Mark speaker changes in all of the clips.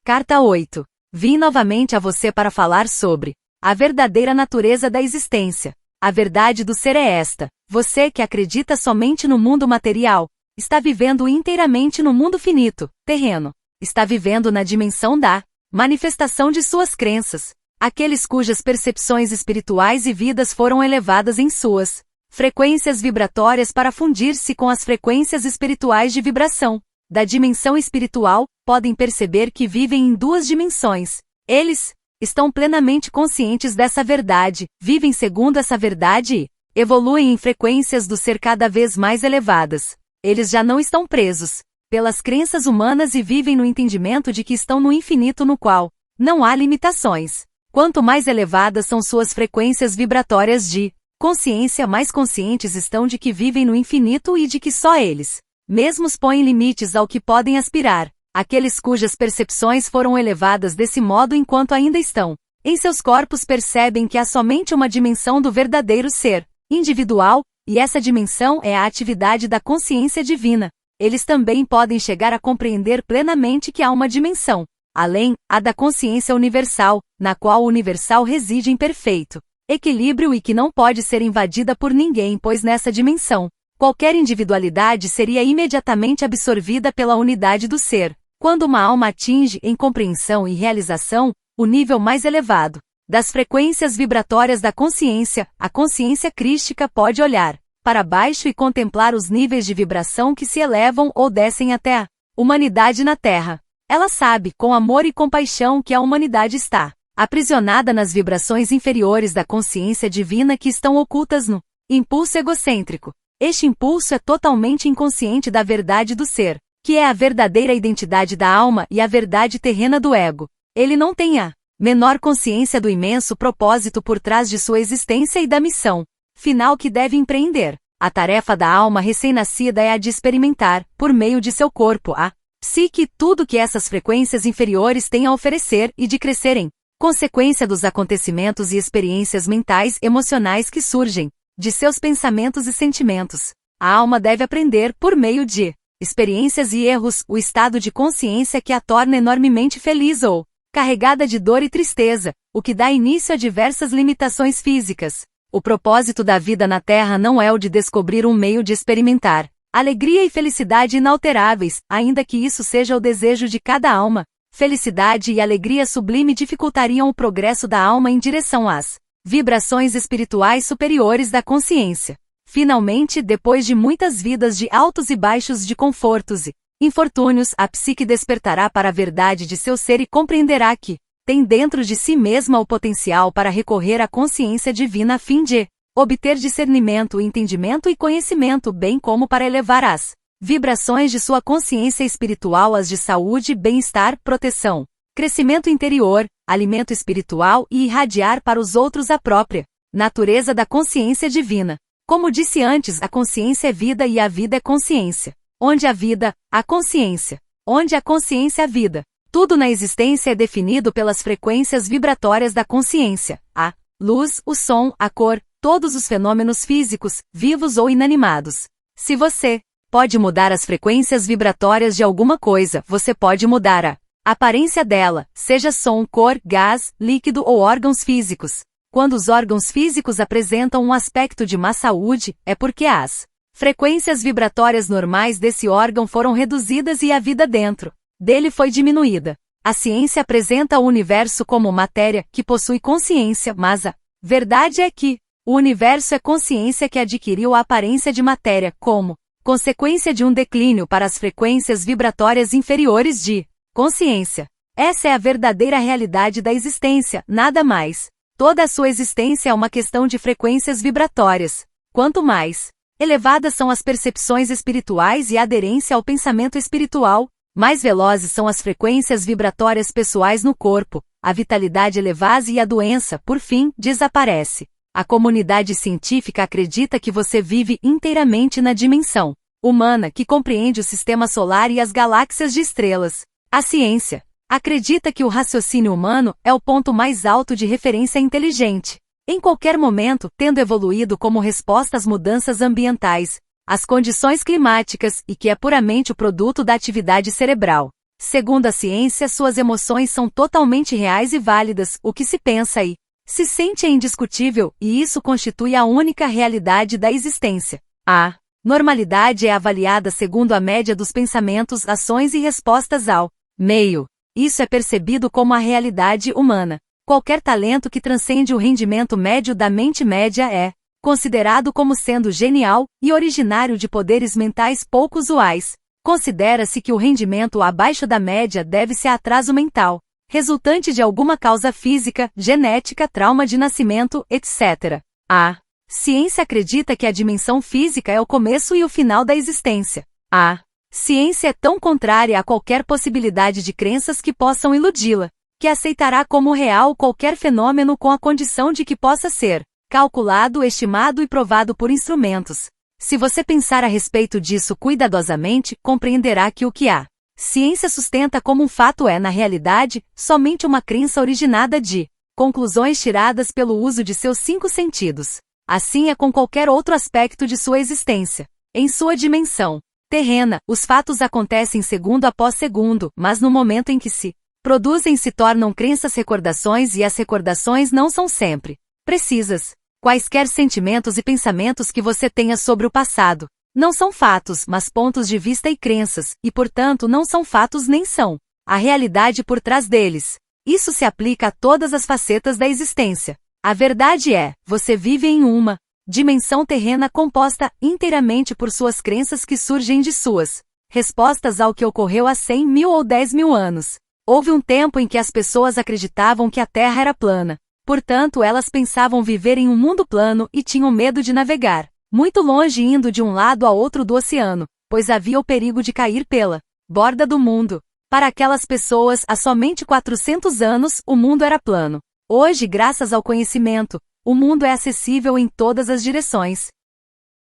Speaker 1: Carta 8. Vim novamente a você para falar sobre a verdadeira natureza da existência. A verdade do ser é esta: você que acredita somente no mundo material, está vivendo inteiramente no mundo finito, terreno. Está vivendo na dimensão da manifestação de suas crenças. Aqueles cujas percepções espirituais e vidas foram elevadas em suas frequências vibratórias para fundir-se com as frequências espirituais de vibração da dimensão espiritual, podem perceber que vivem em duas dimensões. Eles estão plenamente conscientes dessa verdade, vivem segundo essa verdade e evoluem em frequências do ser cada vez mais elevadas. Eles já não estão presos pelas crenças humanas e vivem no entendimento de que estão no infinito no qual não há limitações. Quanto mais elevadas são suas frequências vibratórias de consciência, mais conscientes estão de que vivem no infinito e de que só eles mesmos põem limites ao que podem aspirar. Aqueles cujas percepções foram elevadas desse modo enquanto ainda estão em seus corpos percebem que há somente uma dimensão do verdadeiro ser individual, e essa dimensão é a atividade da consciência divina. Eles também podem chegar a compreender plenamente que há uma dimensão além, a da consciência universal, na qual o universal reside em perfeito equilíbrio e que não pode ser invadida por ninguém, pois nessa dimensão qualquer individualidade seria imediatamente absorvida pela unidade do ser. Quando uma alma atinge, em compreensão e realização, o nível mais elevado das frequências vibratórias da consciência, a consciência crística pode olhar para baixo e contemplar os níveis de vibração que se elevam ou descem até a humanidade na Terra. Ela sabe, com amor e compaixão, que a humanidade está aprisionada nas vibrações inferiores da consciência divina que estão ocultas no impulso egocêntrico. Este impulso é totalmente inconsciente da verdade do ser, que é a verdadeira identidade da alma e a verdade terrena do ego. Ele não tem a menor consciência do imenso propósito por trás de sua existência e da missão final que deve empreender. A tarefa da alma recém-nascida é a de experimentar, por meio de seu corpo, a psique, tudo que essas frequências inferiores têm a oferecer e de crescer em consequência dos acontecimentos e experiências mentais emocionais que surgem de seus pensamentos e sentimentos. A alma deve aprender, por meio de experiências e erros, o estado de consciência que a torna enormemente feliz ou carregada de dor e tristeza, o que dá início a diversas limitações físicas. O propósito da vida na Terra não é o de descobrir um meio de experimentar alegria e felicidade inalteráveis, ainda que isso seja o desejo de cada alma. Felicidade e alegria sublime dificultariam o progresso da alma em direção às vibrações espirituais superiores da consciência. Finalmente, depois de muitas vidas de altos e baixos, de confortos e infortúnios, a psique despertará para a verdade de seu ser e compreenderá que tem dentro de si mesma o potencial para recorrer à consciência divina a fim de obter discernimento, entendimento e conhecimento, bem como para elevar as vibrações de sua consciência espiritual às de saúde, bem-estar, proteção, crescimento interior, alimento espiritual e irradiar para os outros a própria natureza da consciência divina. Como disse antes, a consciência é vida e a vida é consciência. Onde a vida, a consciência. Onde a consciência, a vida. Tudo na existência é definido pelas frequências vibratórias da consciência. A luz, o som, a cor, todos os fenômenos físicos, vivos ou inanimados. Se você pode mudar as frequências vibratórias de alguma coisa, você pode mudar a aparência dela, seja som, cor, gás, líquido ou órgãos físicos. Quando os órgãos físicos apresentam um aspecto de má saúde, é porque as frequências vibratórias normais desse órgão foram reduzidas e a vida dentro dele foi diminuída. A ciência apresenta o universo como matéria que possui consciência, mas a verdade é que o universo é consciência que adquiriu a aparência de matéria como consequência de um declínio para as frequências vibratórias inferiores de consciência. Essa é a verdadeira realidade da existência, nada mais. Toda a sua existência é uma questão de frequências vibratórias. Quanto mais elevadas são as percepções espirituais e a aderência ao pensamento espiritual, mais velozes são as frequências vibratórias pessoais no corpo, a vitalidade eleva-se e a doença, por fim, desaparece. A comunidade científica acredita que você vive inteiramente na dimensão humana que compreende o sistema solar e as galáxias de estrelas. A ciência acredita que o raciocínio humano é o ponto mais alto de referência inteligente. Em qualquer momento, tendo evoluído como resposta às mudanças ambientais, às condições climáticas, e que é puramente o produto da atividade cerebral. Segundo a ciência, suas emoções são totalmente reais e válidas, o que se pensa e se sente é indiscutível, e isso constitui a única realidade da existência. A normalidade é avaliada segundo a média dos pensamentos, ações e respostas ao meio. Isso é percebido como a realidade humana. Qualquer talento que transcende o rendimento médio da mente média é considerado como sendo genial e originário de poderes mentais pouco usuais. Considera-se que o rendimento abaixo da média deve-se a atraso mental, resultante de alguma causa física, genética, trauma de nascimento, etc. A ciência acredita que a dimensão física é o começo e o final da existência. A ciência é tão contrária a qualquer possibilidade de crenças que possam iludi-la, que aceitará como real qualquer fenômeno com a condição de que possa ser calculado, estimado e provado por instrumentos. Se você pensar a respeito disso cuidadosamente, compreenderá que o que a ciência sustenta como um fato é, na realidade, somente uma crença originada de conclusões tiradas pelo uso de seus 5 sentidos. Assim é com qualquer outro aspecto de sua existência. Em sua dimensão terrena, os fatos acontecem segundo após segundo, mas no momento em que se produzem se tornam crenças, recordações, e as recordações não são sempre precisas. Quaisquer sentimentos e pensamentos que você tenha sobre o passado não são fatos, mas pontos de vista e crenças, e portanto não são fatos nem são a realidade por trás deles. Isso se aplica a todas as facetas da existência. A verdade é, você vive em uma dimensão terrena composta inteiramente por suas crenças que surgem de suas respostas ao que ocorreu há 100.000 ou 10.000 anos. Houve um tempo em que as pessoas acreditavam que a Terra era plana. Portanto, elas pensavam viver em um mundo plano e tinham medo de navegar muito longe, indo de um lado a outro do oceano, pois havia o perigo de cair pela borda do mundo. Para aquelas pessoas, há somente 400 anos, o mundo era plano. Hoje, graças ao conhecimento, o mundo é acessível em todas as direções.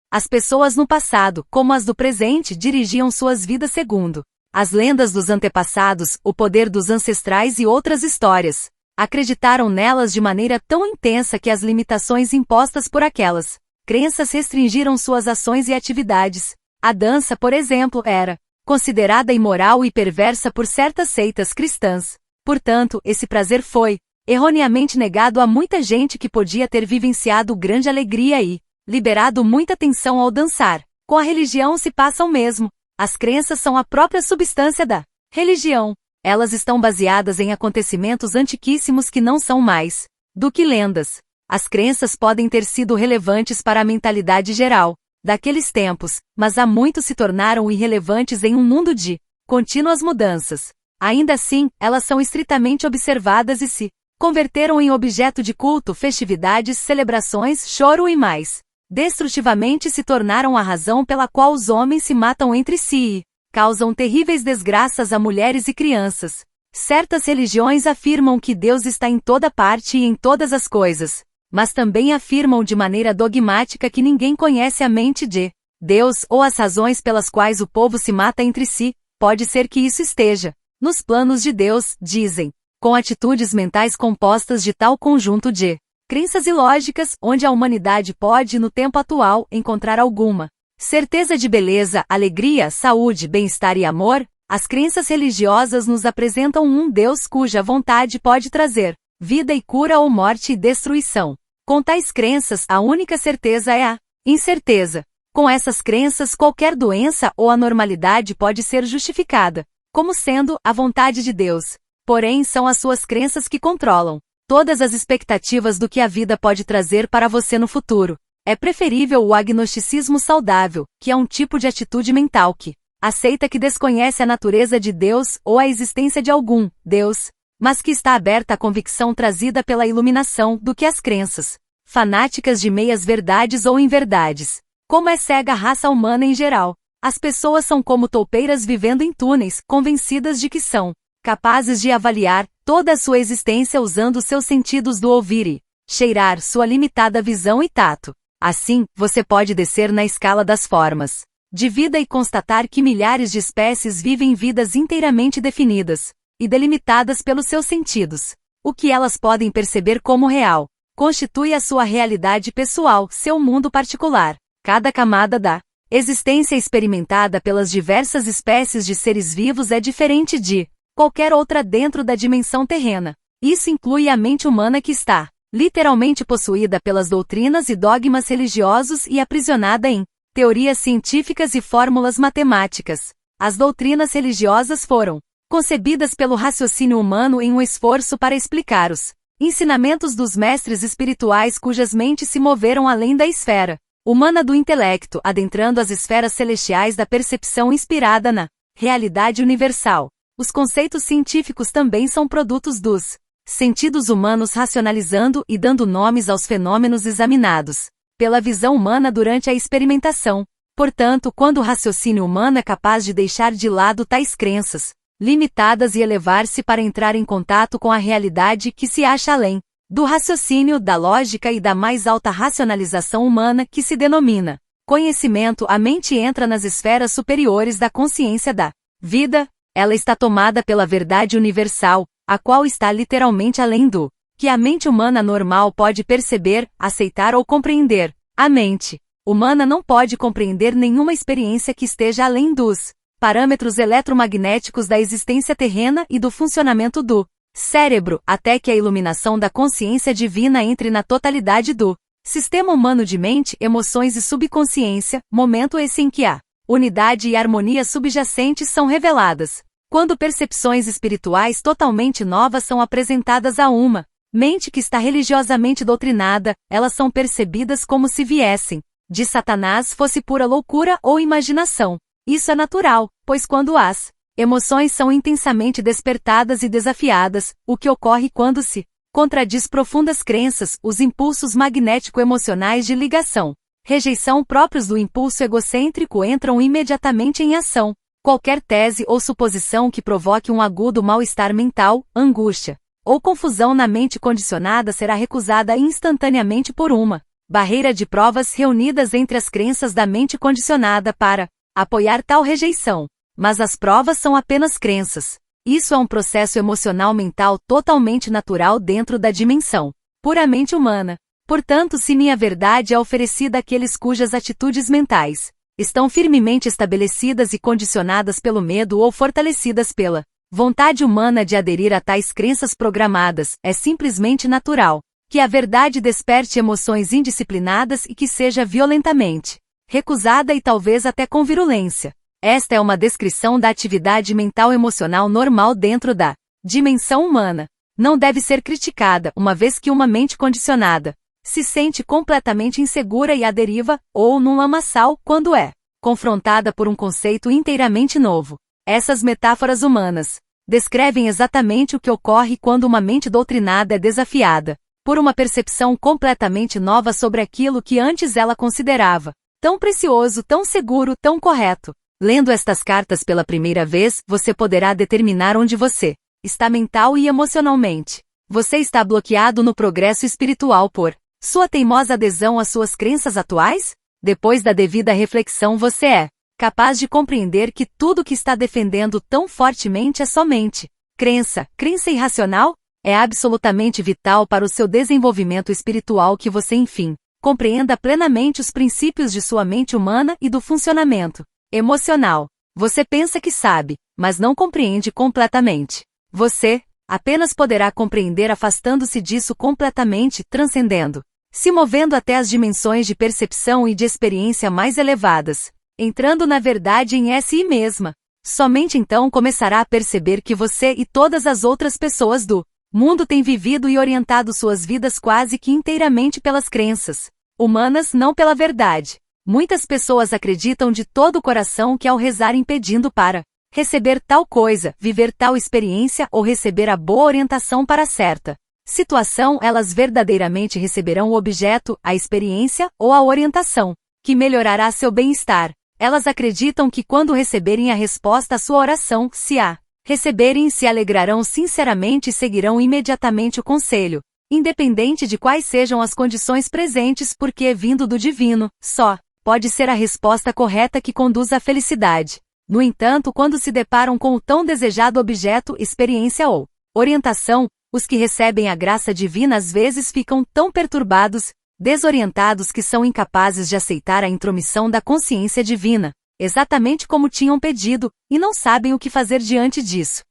Speaker 1: As pessoas no passado, como as do presente, dirigiam suas vidas segundo as lendas dos antepassados, o poder dos ancestrais e outras histórias. Acreditaram nelas de maneira tão intensa que as limitações impostas por aquelas crenças restringiram suas ações e atividades. A dança, por exemplo, era considerada imoral e perversa por certas seitas cristãs. Portanto, esse prazer foi erroneamente negado a muita gente que podia ter vivenciado grande alegria e liberado muita tensão ao dançar. Com a religião se passa o mesmo. As crenças são a própria substância da religião. Elas estão baseadas em acontecimentos antiquíssimos que não são mais do que lendas. As crenças podem ter sido relevantes para a mentalidade geral daqueles tempos, mas há muito se tornaram irrelevantes em um mundo de contínuas mudanças. Ainda assim, elas são estritamente observadas e se converteram em objeto de culto, festividades, celebrações, choro e mais. Destrutivamente se tornaram a razão pela qual os homens se matam entre si e causam terríveis desgraças a mulheres e crianças. Certas religiões afirmam que Deus está em toda parte e em todas as coisas, mas também afirmam de maneira dogmática que ninguém conhece a mente de Deus ou as razões pelas quais o povo se mata entre si. Pode ser que isso esteja nos planos de Deus, dizem, com atitudes mentais compostas de tal conjunto de crenças ilógicas, onde a humanidade pode, no tempo atual, encontrar alguma certeza de beleza, alegria, saúde, bem-estar e amor. As crenças religiosas nos apresentam um Deus cuja vontade pode trazer vida e cura ou morte e destruição. Com tais crenças, a única certeza é a incerteza. Com essas crenças, qualquer doença ou anormalidade pode ser justificada como sendo a vontade de Deus. Porém, são as suas crenças que controlam todas as expectativas do que a vida pode trazer para você no futuro. É preferível o agnosticismo saudável, que é um tipo de atitude mental que aceita que desconhece a natureza de Deus ou a existência de algum Deus, mas que está aberta à convicção trazida pela iluminação do que as crenças fanáticas de meias-verdades ou inverdades. Como é cega a raça humana em geral, as pessoas são como toupeiras vivendo em túneis, convencidas de que são capazes de avaliar toda a sua existência usando seus sentidos do ouvir e cheirar, sua limitada visão e tato. Assim, você pode descer na escala das formas de vida e constatar que milhares de espécies vivem vidas inteiramente definidas e delimitadas pelos seus sentidos. O que elas podem perceber como real constitui a sua realidade pessoal, seu mundo particular. Cada camada da Existência experimentada pelas diversas espécies de seres vivos é diferente de qualquer outra dentro da dimensão terrena. Isso inclui a mente humana que está, literalmente possuída pelas doutrinas e dogmas religiosos e aprisionada em teorias científicas e fórmulas matemáticas. As doutrinas religiosas foram concebidas pelo raciocínio humano em um esforço para explicar os ensinamentos dos mestres espirituais cujas mentes se moveram além da esfera humana do intelecto, adentrando as esferas celestiais da percepção inspirada na realidade universal. Os conceitos científicos também são produtos dos sentidos humanos racionalizando e dando nomes aos fenômenos examinados pela visão humana durante a experimentação. Portanto, quando o raciocínio humano é capaz de deixar de lado tais crenças limitadas e elevar-se para entrar em contato com a realidade que se acha além do raciocínio, da lógica e da mais alta racionalização humana que se denomina conhecimento, a mente entra nas esferas superiores da consciência da vida. Ela está tomada pela verdade universal, a qual está literalmente além do que a mente humana normal pode perceber, aceitar ou compreender. A mente humana não pode compreender nenhuma experiência que esteja além dos parâmetros eletromagnéticos da existência terrena e do funcionamento do cérebro, até que a iluminação da consciência divina entre na totalidade do sistema humano de mente, emoções e subconsciência, momento esse em que a unidade e harmonia subjacentes são reveladas. Quando percepções espirituais totalmente novas são apresentadas a uma mente que está religiosamente doutrinada, elas são percebidas como se viessem de Satanás, fosse pura loucura ou imaginação. Isso é natural, pois quando as emoções são intensamente despertadas e desafiadas, o que ocorre quando se contradiz profundas crenças, os impulsos magnético-emocionais de ligação, rejeição próprios do impulso egocêntrico entram imediatamente em ação. Qualquer tese ou suposição que provoque um agudo mal-estar mental, angústia ou confusão na mente condicionada será recusada instantaneamente por uma barreira de provas reunidas entre as crenças da mente condicionada para apoiar tal rejeição. Mas as provas são apenas crenças. Isso é um processo emocional mental totalmente natural dentro da dimensão puramente humana. Portanto, se minha verdade é oferecida àqueles cujas atitudes mentais estão firmemente estabelecidas e condicionadas pelo medo ou fortalecidas pela vontade humana de aderir a tais crenças programadas, é simplesmente natural que a verdade desperte emoções indisciplinadas e que seja violentamente recusada e talvez até com virulência. Esta é uma descrição da atividade mental emocional normal dentro da dimensão humana. Não deve ser criticada, uma vez que uma mente condicionada se sente completamente insegura e à deriva, ou num lamaçal, quando é confrontada por um conceito inteiramente novo. Essas metáforas humanas descrevem exatamente o que ocorre quando uma mente doutrinada é desafiada por uma percepção completamente nova sobre aquilo que antes ela considerava tão precioso, tão seguro, tão correto. Lendo estas cartas pela primeira vez, você poderá determinar onde você está mental e emocionalmente. Você está bloqueado no progresso espiritual por sua teimosa adesão às suas crenças atuais? Depois da devida reflexão você é capaz de compreender que tudo que está defendendo tão fortemente é somente crença irracional? É absolutamente vital para o seu desenvolvimento espiritual que você enfim compreenda plenamente os princípios de sua mente humana e do funcionamento emocional. Você pensa que sabe, mas não compreende completamente. Você apenas poderá compreender afastando-se disso completamente, transcendendo, se movendo até as dimensões de percepção e de experiência mais elevadas, entrando na verdade em si mesma. Somente então começará a perceber que você e todas as outras pessoas do mundo têm vivido e orientado suas vidas quase que inteiramente pelas crenças humanas, não pela verdade. Muitas pessoas acreditam de todo o coração que ao rezarem pedindo para receber tal coisa, viver tal experiência ou receber a boa orientação para certa situação, elas verdadeiramente receberão o objeto, a experiência ou a orientação que melhorará seu bem-estar. Elas acreditam que quando receberem a resposta à sua oração, se a receberem, se alegrarão sinceramente e seguirão imediatamente o conselho, independente de quais sejam as condições presentes, porque vindo do divino, só pode ser a resposta correta que conduz à felicidade. No entanto, quando se deparam com o tão desejado objeto, experiência ou orientação, os que recebem a graça divina às vezes ficam tão perturbados, desorientados que são incapazes de aceitar a intromissão da consciência divina, exatamente como tinham pedido, e não sabem o que fazer diante disso.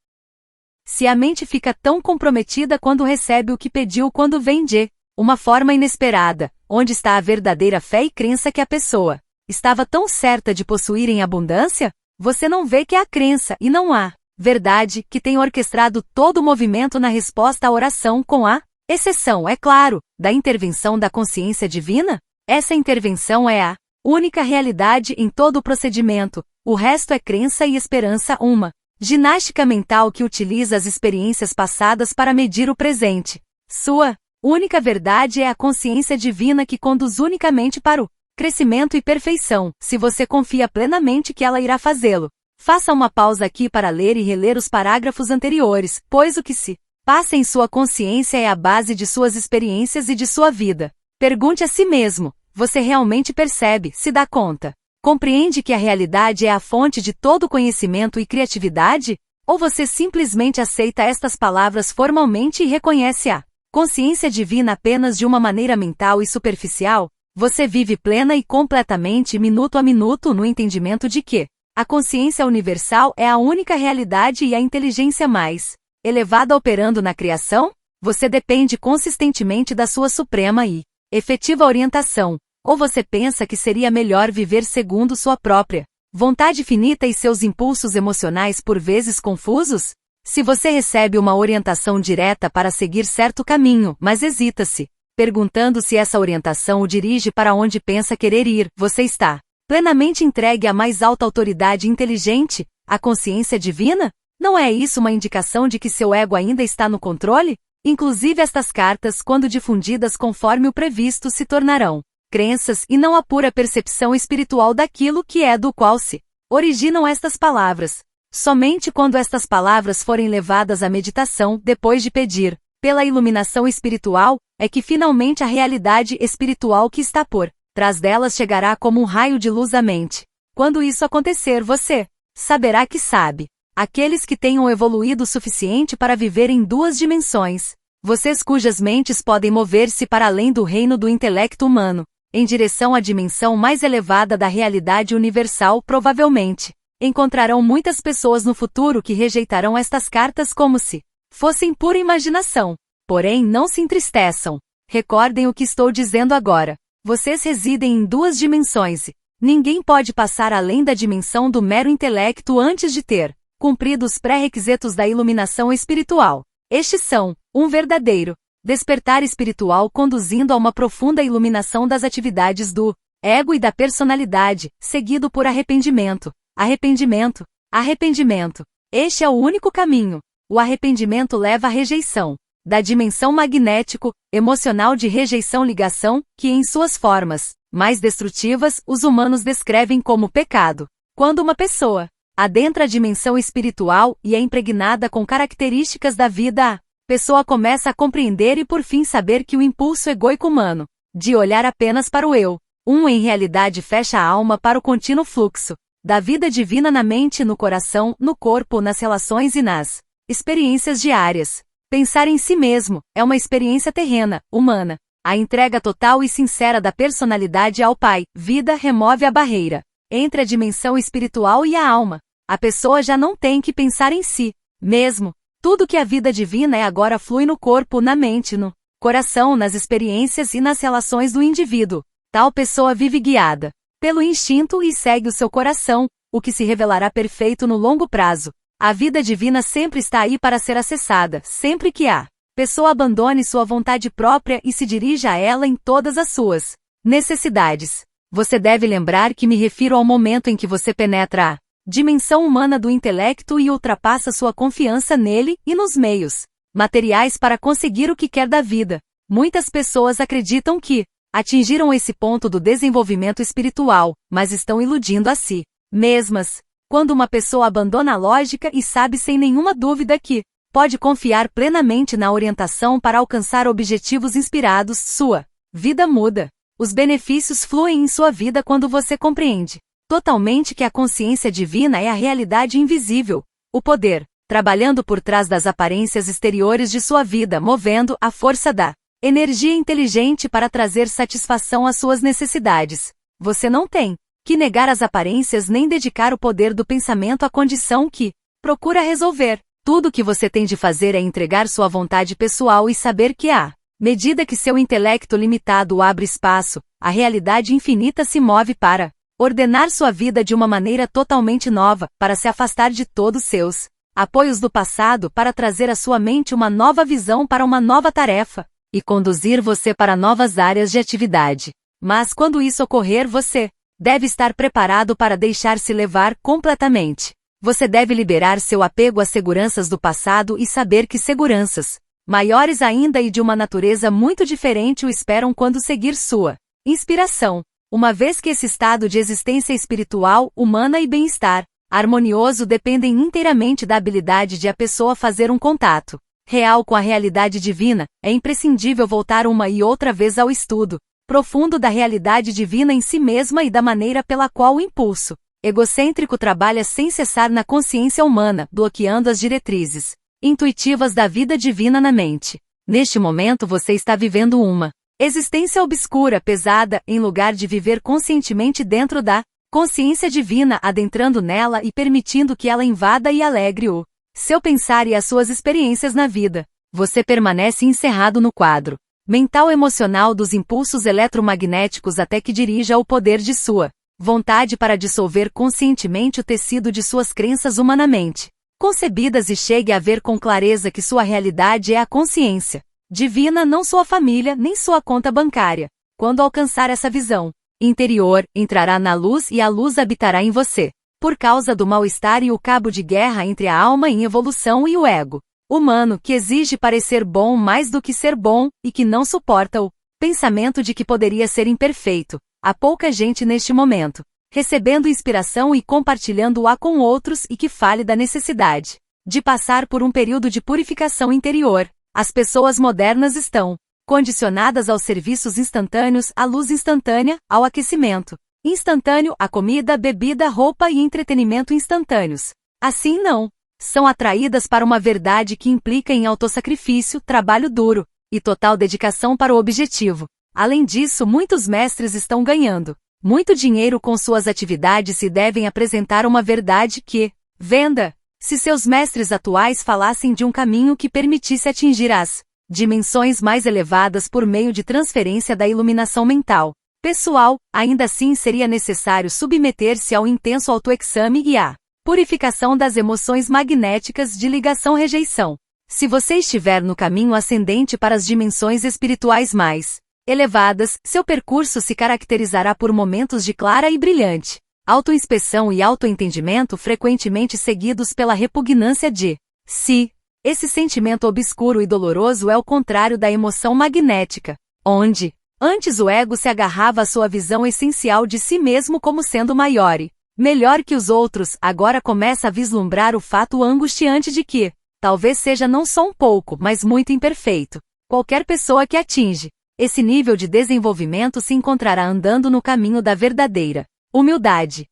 Speaker 1: Se a mente fica tão comprometida quando recebe o que pediu quando vem de uma forma inesperada, onde está a verdadeira fé e crença que a pessoa estava tão certa de possuir em abundância? Você não vê que é a crença e não a verdade que tem orquestrado todo o movimento na resposta à oração, com a exceção, é claro, da intervenção da consciência divina? Essa intervenção é a única realidade em todo o procedimento, o resto é crença e esperança, uma ginástica mental que utiliza as experiências passadas para medir o presente. Sua única verdade é a consciência divina que conduz unicamente para o crescimento e perfeição, se você confia plenamente que ela irá fazê-lo. Faça uma pausa aqui para ler e reler os parágrafos anteriores, pois o que se passa em sua consciência é a base de suas experiências e de sua vida. Pergunte a si mesmo: você realmente percebe, se dá conta? Compreende que a realidade é a fonte de todo conhecimento e criatividade? Ou você simplesmente aceita estas palavras formalmente e reconhece a consciência divina apenas de uma maneira mental e superficial? Você vive plena e completamente, minuto a minuto, no entendimento de que a consciência universal é a única realidade e a inteligência mais elevada operando na criação? Você depende consistentemente da sua suprema e efetiva orientação. Ou você pensa que seria melhor viver segundo sua própria vontade finita e seus impulsos emocionais por vezes confusos? Se você recebe uma orientação direta para seguir certo caminho, mas hesita-se, perguntando se essa orientação o dirige para onde pensa querer ir, você está plenamente entregue à mais alta autoridade inteligente, a consciência divina? Não é isso uma indicação de que seu ego ainda está no controle? Inclusive estas cartas, quando difundidas conforme o previsto, se tornarão crenças e não a pura percepção espiritual daquilo que é do qual se originam estas palavras. Somente quando estas palavras forem levadas à meditação, depois de pedir pela iluminação espiritual, é que finalmente a realidade espiritual que está por trás delas chegará como um raio de luz à mente. Quando isso acontecer, você saberá que sabe. Aqueles que tenham evoluído o suficiente para viver em duas dimensões, vocês cujas mentes podem mover-se para além do reino do intelecto humano, em direção à dimensão mais elevada da realidade universal, provavelmente encontrarão muitas pessoas no futuro que rejeitarão estas cartas como se fossem pura imaginação. Porém, não se entristeçam. Recordem o que estou dizendo agora. Vocês residem em duas dimensões e ninguém pode passar além da dimensão do mero intelecto antes de ter cumprido os pré-requisitos da iluminação espiritual. Estes são um verdadeiro despertar espiritual conduzindo a uma profunda iluminação das atividades do ego e da personalidade, seguido por arrependimento. Arrependimento. Arrependimento. Este é o único caminho. O arrependimento leva à rejeição da dimensão magnético-emocional de rejeição-ligação, que em suas formas mais destrutivas os humanos descrevem como pecado. Quando uma pessoa adentra a dimensão espiritual e é impregnada com características da vida, a pessoa começa a compreender e por fim saber que o impulso egóico humano de olhar apenas para o eu, em realidade fecha a alma para o contínuo fluxo da vida divina na mente, no coração, no corpo, nas relações e nas experiências diárias. Pensar em si mesmo é uma experiência terrena, humana. A entrega total e sincera da personalidade ao Pai, vida, remove a barreira entre a dimensão espiritual e a alma. A pessoa já não tem que pensar em si mesmo. Tudo que a vida divina é agora flui no corpo, na mente, no coração, nas experiências e nas relações do indivíduo. Tal pessoa vive guiada pelo instinto e segue o seu coração, o que se revelará perfeito no longo prazo. A vida divina sempre está aí para ser acessada, sempre que a pessoa abandone sua vontade própria e se dirija a ela em todas as suas necessidades. Você deve lembrar que me refiro ao momento em que você penetra a dimensão humana do intelecto e ultrapassa sua confiança nele e nos meios materiais para conseguir o que quer da vida. Muitas pessoas acreditam que atingiram esse ponto do desenvolvimento espiritual, mas estão iludindo a si mesmas. Quando uma pessoa abandona a lógica e sabe sem nenhuma dúvida que pode confiar plenamente na orientação para alcançar objetivos inspirados, sua vida muda. Os benefícios fluem em sua vida quando você compreende totalmente que a consciência divina é a realidade invisível, o poder, trabalhando por trás das aparências exteriores de sua vida, movendo a força da energia inteligente para trazer satisfação às suas necessidades. Você não tem que negar as aparências nem dedicar o poder do pensamento à condição que procura resolver. Tudo o que você tem de fazer é entregar sua vontade pessoal e saber que à medida que seu intelecto limitado abre espaço, a realidade infinita se move para ordenar sua vida de uma maneira totalmente nova, para se afastar de todos seus apoios do passado para trazer à sua mente uma nova visão para uma nova tarefa, e conduzir você para novas áreas de atividade. Mas quando isso ocorrer, você deve estar preparado para deixar-se levar completamente. Você deve liberar seu apego às seguranças do passado e saber que seguranças maiores ainda e de uma natureza muito diferente o esperam quando seguir sua inspiração. Uma vez que esse estado de existência espiritual, humana e bem-estar harmonioso dependem inteiramente da habilidade de a pessoa fazer um contato real com a realidade divina, é imprescindível voltar uma e outra vez ao estudo profundo da realidade divina em si mesma e da maneira pela qual o impulso egocêntrico trabalha sem cessar na consciência humana, bloqueando as diretrizes intuitivas da vida divina na mente. Neste momento você está vivendo uma existência obscura, pesada, em lugar de viver conscientemente dentro da consciência divina, adentrando nela e permitindo que ela invada e alegre o seu pensar e as suas experiências na vida. Você permanece encerrado no quadro mental emocional dos impulsos eletromagnéticos até que dirija o poder de sua vontade para dissolver conscientemente o tecido de suas crenças humanamente concebidas e chegue a ver com clareza que sua realidade é a consciência divina, não sua família, nem sua conta bancária. Quando alcançar essa visão interior, entrará na luz e a luz habitará em você. Por causa do mal-estar e o cabo de guerra entre a alma em evolução e o ego humano que exige parecer bom mais do que ser bom, e que não suporta o pensamento de que poderia ser imperfeito. Há pouca gente neste momento recebendo inspiração e compartilhando-a com outros e que fale da necessidade de passar por um período de purificação interior. As pessoas modernas estão condicionadas aos serviços instantâneos, à luz instantânea, ao aquecimento instantâneo, à comida, bebida, roupa e entretenimento instantâneos. Assim não são atraídas para uma verdade que implica em autossacrifício, trabalho duro e total dedicação para o objetivo. Além disso, muitos mestres estão ganhando muito dinheiro com suas atividades e devem apresentar uma verdade que venda. Se seus mestres atuais falassem de um caminho que permitisse atingir as dimensões mais elevadas por meio de transferência da iluminação mental pessoal, ainda assim seria necessário submeter-se ao intenso autoexame e à purificação das emoções magnéticas de ligação-rejeição. Se você estiver no caminho ascendente para as dimensões espirituais mais elevadas, seu percurso se caracterizará por momentos de clara e brilhante autoinspeção e autoentendimento frequentemente seguidos pela repugnância de si. Esse sentimento obscuro e doloroso é o contrário da emoção magnética, onde antes o ego se agarrava à sua visão essencial de si mesmo como sendo maior e melhor que os outros, agora começa a vislumbrar o fato angustiante de que talvez seja não só um pouco, mas muito imperfeito. Qualquer pessoa que atinge esse nível de desenvolvimento se encontrará andando no caminho da verdadeira humildade.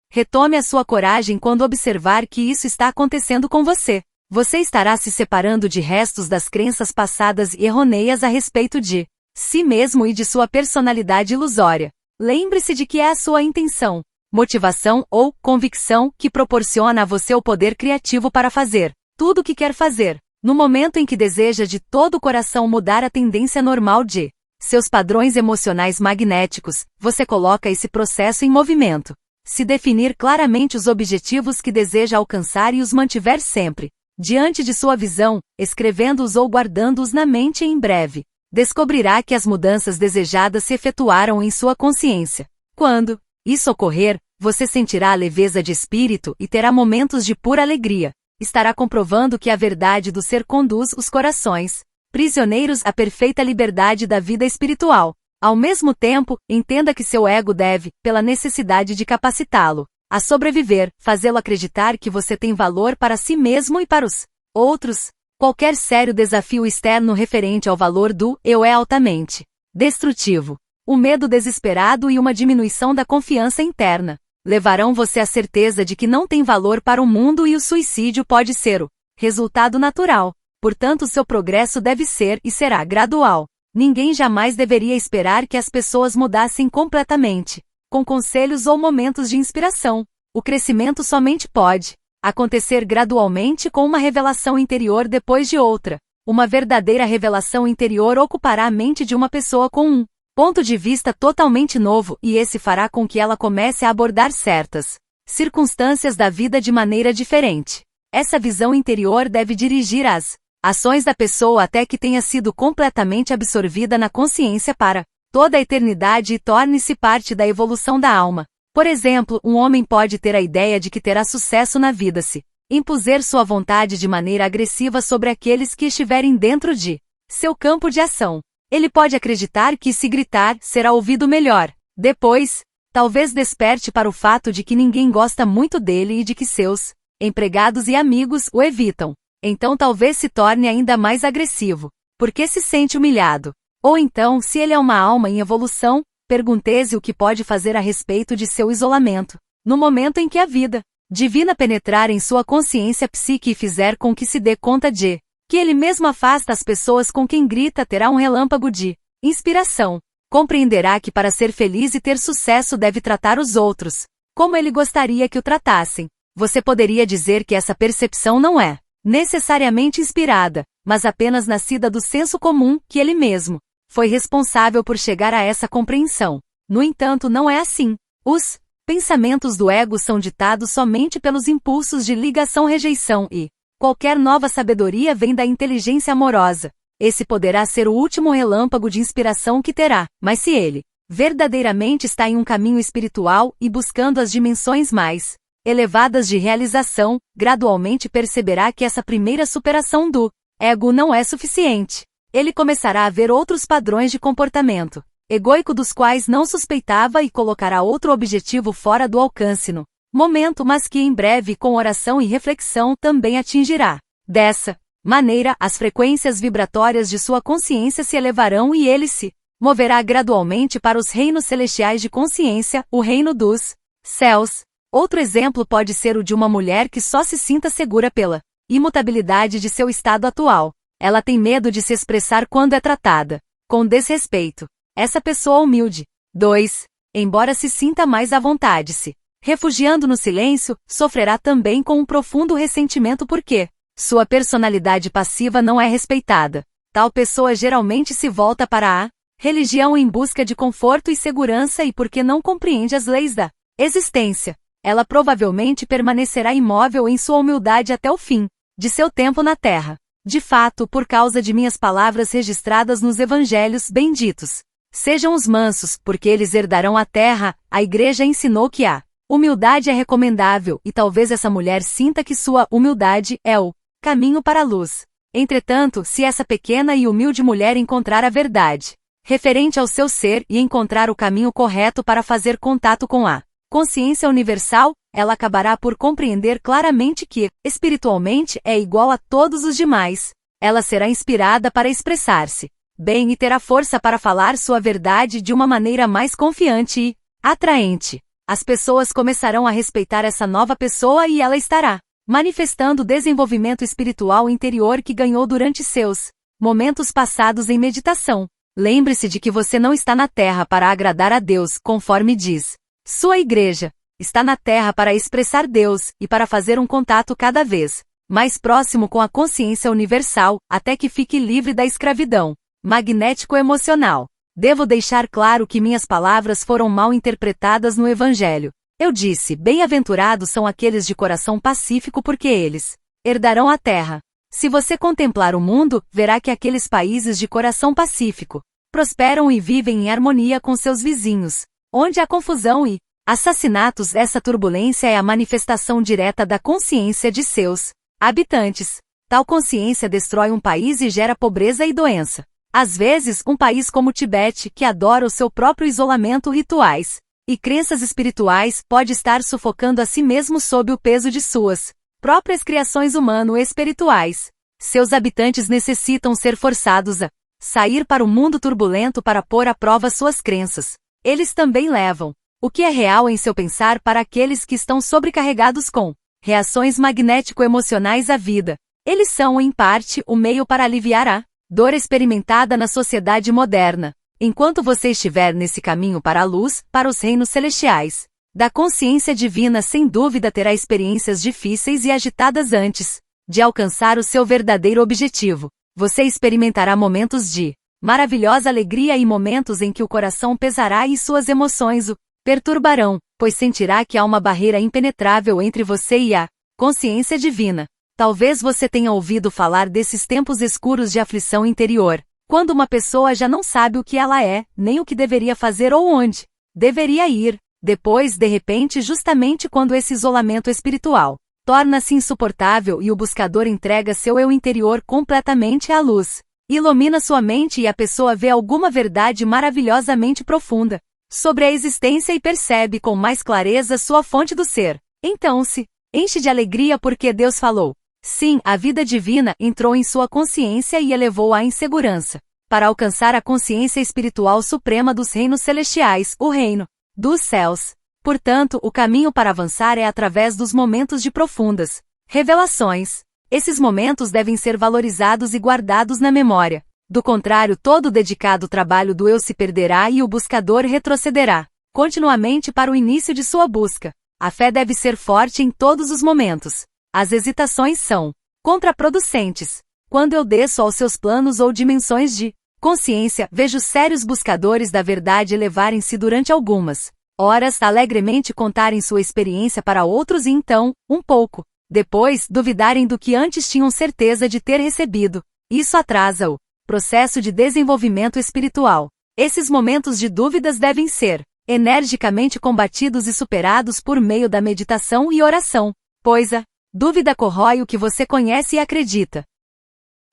Speaker 1: Retome a sua coragem quando observar que isso está acontecendo com você. Você estará se separando de restos das crenças passadas e errôneas a respeito de si mesmo e de sua personalidade ilusória. Lembre-se de que é a sua intenção, motivação ou convicção que proporciona a você o poder criativo para fazer tudo o que quer fazer. No momento em que deseja de todo o coração mudar a tendência normal de seus padrões emocionais magnéticos, você coloca esse processo em movimento. Se definir claramente os objetivos que deseja alcançar e os mantiver sempre diante de sua visão, escrevendo-os ou guardando-os na mente, em breve descobrirá que as mudanças desejadas se efetuaram em sua consciência. Quando isso ocorrer, você sentirá a leveza de espírito e terá momentos de pura alegria. Estará comprovando que a verdade do ser conduz os corações prisioneiros à perfeita liberdade da vida espiritual. Ao mesmo tempo, entenda que seu ego deve, pela necessidade de capacitá-lo a sobreviver, fazê-lo acreditar que você tem valor para si mesmo e para os outros. Qualquer sério desafio externo referente ao valor do eu é altamente destrutivo. O medo desesperado e uma diminuição da confiança interna levarão você à certeza de que não tem valor para o mundo e o suicídio pode ser o resultado natural. Portanto, seu progresso deve ser e será gradual. Ninguém jamais deveria esperar que as pessoas mudassem completamente, com conselhos ou momentos de inspiração. O crescimento somente pode acontecer gradualmente com uma revelação interior depois de outra. Uma verdadeira revelação interior ocupará a mente de uma pessoa com um ponto de vista totalmente novo, e esse fará com que ela comece a abordar certas circunstâncias da vida de maneira diferente. Essa visão interior deve dirigir as ações da pessoa até que tenha sido completamente absorvida na consciência para toda a eternidade e torne-se parte da evolução da alma. Por exemplo, um homem pode ter a ideia de que terá sucesso na vida se impuser sua vontade de maneira agressiva sobre aqueles que estiverem dentro de seu campo de ação. Ele pode acreditar que, se gritar, será ouvido melhor. Depois, talvez desperte para o fato de que ninguém gosta muito dele e de que seus empregados e amigos o evitam. Então talvez se torne ainda mais agressivo, porque se sente humilhado. Ou então, se ele é uma alma em evolução, pergunte-se o que pode fazer a respeito de seu isolamento, no momento em que a vida divina penetrar em sua consciência psíquica e fizer com que se dê conta de que ele mesmo afasta as pessoas com quem grita, terá um relâmpago de inspiração. Compreenderá que para ser feliz e ter sucesso deve tratar os outros como ele gostaria que o tratassem. Você poderia dizer que essa percepção não é necessariamente inspirada, mas apenas nascida do senso comum, que ele mesmo foi responsável por chegar a essa compreensão. No entanto, não é assim. Os pensamentos do ego são ditados somente pelos impulsos de ligação-rejeição e qualquer nova sabedoria vem da inteligência amorosa. Esse poderá ser o último relâmpago de inspiração que terá, mas se ele verdadeiramente está em um caminho espiritual e buscando as dimensões mais elevadas de realização, gradualmente perceberá que essa primeira superação do ego não é suficiente. Ele começará a ver outros padrões de comportamento egóico dos quais não suspeitava e colocará outro objetivo fora do alcance no momento, mas que em breve, com oração e reflexão, também atingirá. Dessa maneira, as frequências vibratórias de sua consciência se elevarão e ele se moverá gradualmente para os reinos celestiais de consciência, o reino dos céus. Outro exemplo pode ser o de uma mulher que só se sinta segura pela imutabilidade de seu estado atual. Ela tem medo de se expressar quando é tratada com desrespeito. Essa pessoa humilde. 2. Embora se sinta mais à vontade se refugiando no silêncio, sofrerá também com um profundo ressentimento porque sua personalidade passiva não é respeitada. Tal pessoa geralmente se volta para a religião em busca de conforto e segurança e porque não compreende as leis da existência. Ela provavelmente permanecerá imóvel em sua humildade até o fim de seu tempo na Terra. De fato, por causa de minhas palavras registradas nos evangelhos benditos, sejam os mansos, porque eles herdarão a terra. A igreja ensinou que a humildade é recomendável, e talvez essa mulher sinta que sua humildade é o caminho para a luz. Entretanto, se essa pequena e humilde mulher encontrar a verdade referente ao seu ser e encontrar o caminho correto para fazer contato com a consciência universal, ela acabará por compreender claramente que, espiritualmente, é igual a todos os demais. Ela será inspirada para expressar-se bem e terá força para falar sua verdade de uma maneira mais confiante e atraente. As pessoas começarão a respeitar essa nova pessoa e ela estará manifestando o desenvolvimento espiritual interior que ganhou durante seus momentos passados em meditação. Lembre-se de que você não está na Terra para agradar a Deus, conforme diz sua igreja. Está na Terra para expressar Deus e para fazer um contato cada vez mais próximo com a consciência universal, até que fique livre da escravidão magnético-emocional. Devo deixar claro que minhas palavras foram mal interpretadas no Evangelho. Eu disse: bem-aventurados são aqueles de coração pacífico, porque eles herdarão a terra. Se você contemplar o mundo, verá que aqueles países de coração pacífico prosperam e vivem em harmonia com seus vizinhos. Onde há confusão e assassinatos, essa turbulência é a manifestação direta da consciência de seus habitantes. Tal consciência destrói um país e gera pobreza e doença. Às vezes, um país como o Tibete, que adora o seu próprio isolamento, rituais e crenças espirituais, pode estar sufocando a si mesmo sob o peso de suas próprias criações humano-espirituais. Seus habitantes necessitam ser forçados a sair para o mundo turbulento para pôr à prova suas crenças. Eles também levam o que é real em seu pensar para aqueles que estão sobrecarregados com reações magnético-emocionais à vida. Eles são, em parte, o meio para aliviar a dor experimentada na sociedade moderna. Enquanto você estiver nesse caminho para a luz, para os reinos celestiais da consciência divina, sem dúvida terá experiências difíceis e agitadas antes de alcançar o seu verdadeiro objetivo. Você experimentará momentos de maravilhosa alegria e momentos em que o coração pesará e suas emoções o perturbarão, pois sentirá que há uma barreira impenetrável entre você e a consciência divina. Talvez você tenha ouvido falar desses tempos escuros de aflição interior, quando uma pessoa já não sabe o que ela é, nem o que deveria fazer ou onde deveria ir. Depois, de repente, justamente quando esse isolamento espiritual torna-se insuportável e o buscador entrega seu eu interior completamente à luz, ilumina sua mente e a pessoa vê alguma verdade maravilhosamente profunda sobre a existência e percebe com mais clareza sua fonte do ser. Então se enche de alegria porque Deus falou. Sim, a vida divina entrou em sua consciência e elevou-a em segurança, para alcançar a consciência espiritual suprema dos reinos celestiais, o reino dos céus. Portanto, o caminho para avançar é através dos momentos de profundas revelações. Esses momentos devem ser valorizados e guardados na memória. Do contrário, todo o dedicado trabalho do eu se perderá e o buscador retrocederá continuamente para o início de sua busca. A fé deve ser forte em todos os momentos. As hesitações são contraproducentes. Quando eu desço aos seus planos ou dimensões de consciência, vejo sérios buscadores da verdade elevarem-se durante algumas horas, alegremente contarem sua experiência para outros e então, um pouco depois, duvidarem do que antes tinham certeza de ter recebido. Isso atrasa o processo de desenvolvimento espiritual. Esses momentos de dúvidas devem ser energicamente combatidos e superados por meio da meditação e oração, pois a dúvida corrói o que você conhece e acredita.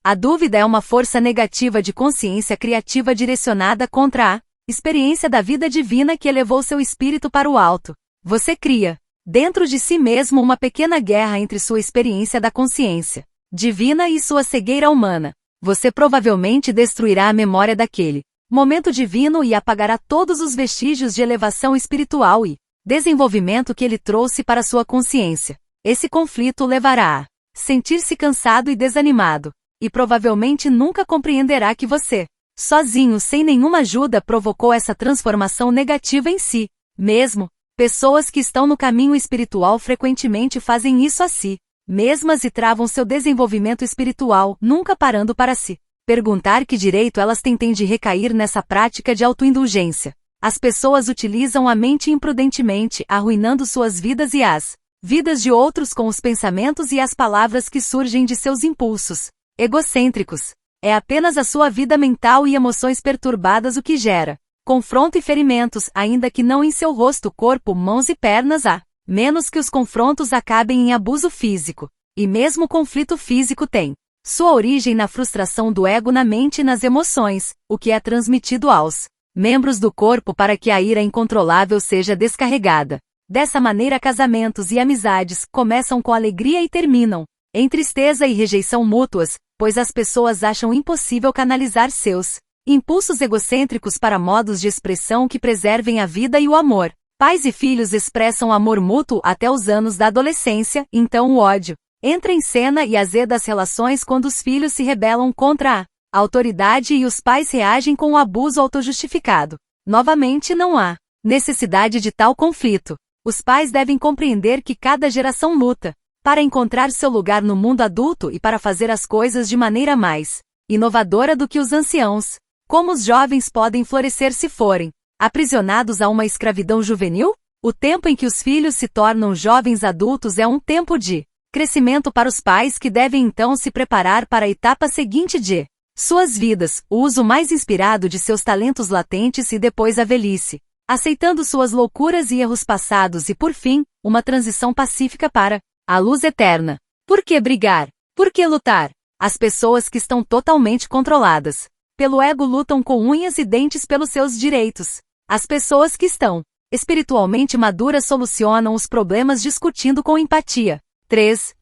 Speaker 1: A dúvida é uma força negativa de consciência criativa direcionada contra a experiência da vida divina que elevou seu espírito para o alto. Você cria, dentro de si mesmo, uma pequena guerra entre sua experiência da consciência divina e sua cegueira humana. Você provavelmente destruirá a memória daquele momento divino e apagará todos os vestígios de elevação espiritual e desenvolvimento que ele trouxe para sua consciência. Esse conflito o levará a sentir-se cansado e desanimado, e provavelmente nunca compreenderá que você, sozinho, sem nenhuma ajuda, provocou essa transformação negativa em si mesmo. Pessoas que estão no caminho espiritual frequentemente fazem isso a si mesmas e travam seu desenvolvimento espiritual, nunca parando para se perguntar que direito elas têm de recair nessa prática de autoindulgência. As pessoas utilizam a mente imprudentemente, arruinando suas vidas e as vidas de outros com os pensamentos e as palavras que surgem de seus impulsos egocêntricos. É apenas a sua vida mental e emoções perturbadas o que gera confronto e ferimentos, ainda que não em seu rosto, corpo, mãos e pernas, a menos que os confrontos acabem em abuso físico. E mesmo o conflito físico tem sua origem na frustração do ego na mente e nas emoções, o que é transmitido aos membros do corpo para que a ira incontrolável seja descarregada. Dessa maneira, casamentos e amizades começam com alegria e terminam em tristeza e rejeição mútuas, pois as pessoas acham impossível canalizar seus impulsos egocêntricos para modos de expressão que preservem a vida e o amor. Pais e filhos expressam amor mútuo até os anos da adolescência, então o ódio entra em cena e azeda as relações quando os filhos se rebelam contra a autoridade e os pais reagem com o abuso autojustificado. Novamente, não há necessidade de tal conflito. Os pais devem compreender que cada geração luta para encontrar seu lugar no mundo adulto e para fazer as coisas de maneira mais inovadora do que os anciãos. Como os jovens podem florescer se forem aprisionados a uma escravidão juvenil? O tempo em que os filhos se tornam jovens adultos é um tempo de crescimento para os pais que devem então se preparar para a etapa seguinte de suas vidas, o uso mais inspirado de seus talentos latentes e depois a velhice, aceitando suas loucuras e erros passados e, por fim, uma transição pacífica para a luz eterna. Por que brigar? Por que lutar? As pessoas que estão totalmente controladas pelo ego lutam com unhas e dentes pelos seus direitos. As pessoas que estão espiritualmente maduras solucionam os problemas discutindo com empatia. 3.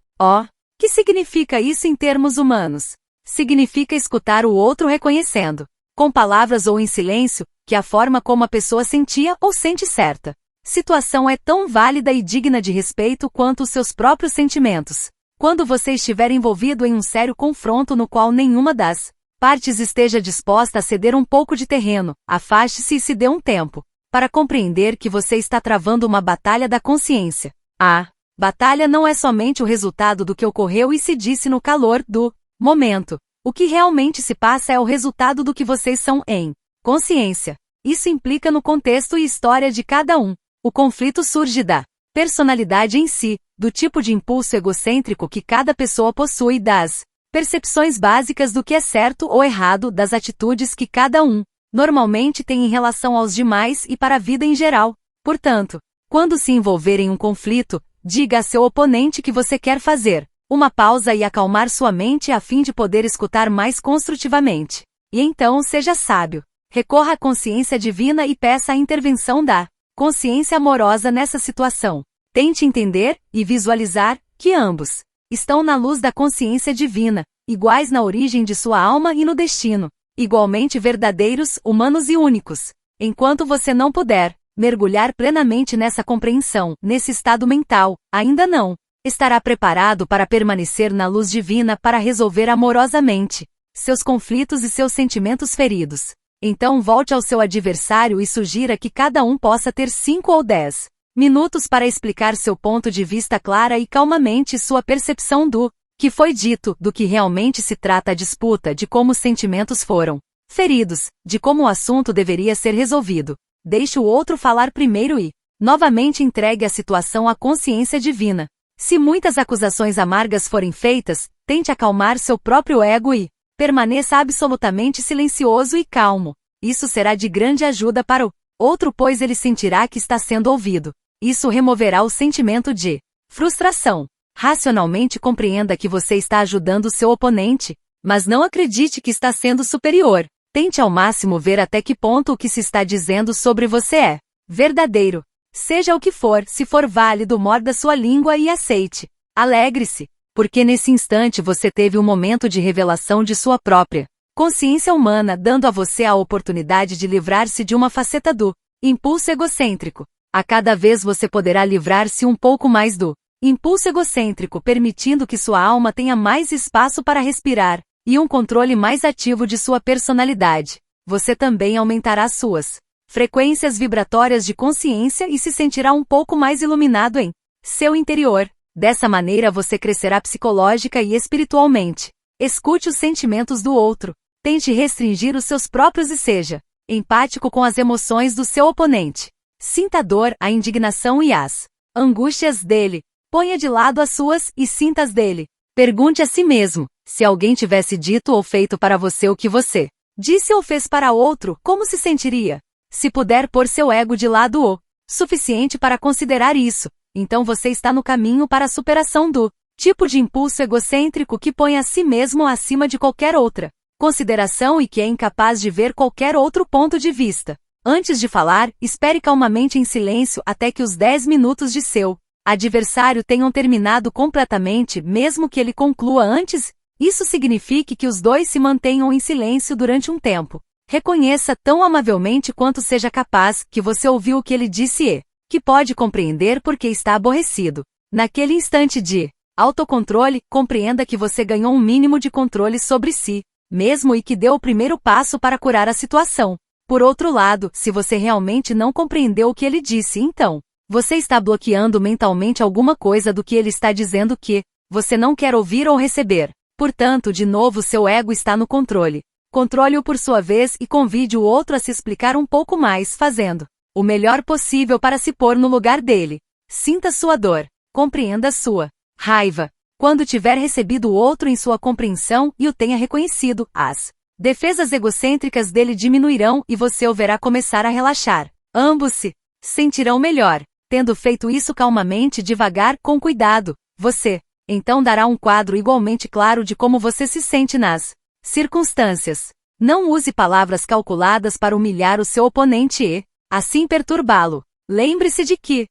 Speaker 1: Que significa isso em termos humanos? Significa escutar o outro reconhecendo, com palavras ou em silêncio, que a forma como a pessoa sentia ou sente certa situação é tão válida e digna de respeito quanto os seus próprios sentimentos. Quando você estiver envolvido em um sério confronto no qual nenhuma das partes esteja disposta a ceder um pouco de terreno, afaste-se e se dê um tempo para compreender que você está travando uma batalha da consciência. A batalha não é somente o resultado do que ocorreu e se disse no calor do momento. O que realmente se passa é o resultado do que vocês são em consciência. Isso implica no contexto e história de cada um. O conflito surge da personalidade em si, do tipo de impulso egocêntrico que cada pessoa possui, das percepções básicas do que é certo ou errado, das atitudes que cada um normalmente tem em relação aos demais e para a vida em geral. Portanto, quando se envolver em um conflito, diga a seu oponente que você quer fazer uma pausa e acalmar sua mente a fim de poder escutar mais construtivamente. E então seja sábio. Recorra à consciência divina e peça a intervenção da consciência amorosa nessa situação. Tente entender e visualizar que ambos estão na luz da consciência divina, iguais na origem de sua alma e no destino, igualmente verdadeiros, humanos e únicos. Enquanto você não puder mergulhar plenamente nessa compreensão, nesse estado mental, ainda não estará preparado para permanecer na luz divina para resolver amorosamente seus conflitos e seus sentimentos feridos. Então volte ao seu adversário e sugira que cada um possa ter 5 ou 10 minutos para explicar seu ponto de vista clara e calmamente sua percepção do que foi dito, do que realmente se trata a disputa, de como os sentimentos foram feridos, de como o assunto deveria ser resolvido. Deixe o outro falar primeiro e, novamente, entregue a situação à consciência divina. Se muitas acusações amargas forem feitas, tente acalmar seu próprio ego e permaneça absolutamente silencioso e calmo. Isso será de grande ajuda para o outro, pois ele sentirá que está sendo ouvido. Isso removerá o sentimento de frustração. Racionalmente compreenda que você está ajudando seu oponente, mas não acredite que está sendo superior. Tente ao máximo ver até que ponto o que se está dizendo sobre você é verdadeiro. Seja o que for, se for válido, morda sua língua e aceite. Alegre-se, porque nesse instante você teve um momento de revelação de sua própria consciência humana, dando a você a oportunidade de livrar-se de uma faceta do impulso egocêntrico. A cada vez você poderá livrar-se um pouco mais do impulso egocêntrico, permitindo que sua alma tenha mais espaço para respirar e um controle mais ativo de sua personalidade. Você também aumentará suas frequências vibratórias de consciência e se sentirá um pouco mais iluminado em seu interior. Dessa maneira você crescerá psicológica e espiritualmente. Escute os sentimentos do outro. Tente restringir os seus próprios e seja empático com as emoções do seu oponente. Sinta a dor, a indignação e as angústias dele. Ponha de lado as suas e sinta as dele. Pergunte a si mesmo, se alguém tivesse dito ou feito para você o que você disse ou fez para outro, como se sentiria? Se puder pôr seu ego de lado o suficiente para considerar isso, então você está no caminho para a superação do tipo de impulso egocêntrico que põe a si mesmo acima de qualquer outra consideração e que é incapaz de ver qualquer outro ponto de vista. Antes de falar, espere calmamente em silêncio até que os 10 minutos de seu adversário tenham terminado completamente, mesmo que ele conclua antes. Isso signifique que os dois se mantenham em silêncio durante um tempo. Reconheça tão amavelmente quanto seja capaz que você ouviu o que ele disse e que pode compreender porque está aborrecido. Naquele instante de autocontrole, compreenda que você ganhou um mínimo de controle sobre si mesmo e que deu o primeiro passo para curar a situação. Por outro lado, se você realmente não compreendeu o que ele disse, então você está bloqueando mentalmente alguma coisa do que ele está dizendo que você não quer ouvir ou receber. Portanto, de novo, seu ego está no controle. Controle-o por sua vez e convide o outro a se explicar um pouco mais, fazendo o melhor possível para se pôr no lugar dele. Sinta sua dor. Compreenda sua raiva. Quando tiver recebido o outro em sua compreensão e o tenha reconhecido, as defesas egocêntricas dele diminuirão e você o verá começar a relaxar. Ambos se sentirão melhor. Tendo feito isso calmamente, devagar, com cuidado, você então dará um quadro igualmente claro de como você se sente nas circunstâncias. Não use palavras calculadas para humilhar o seu oponente e, assim, perturbá-lo. Lembre-se de que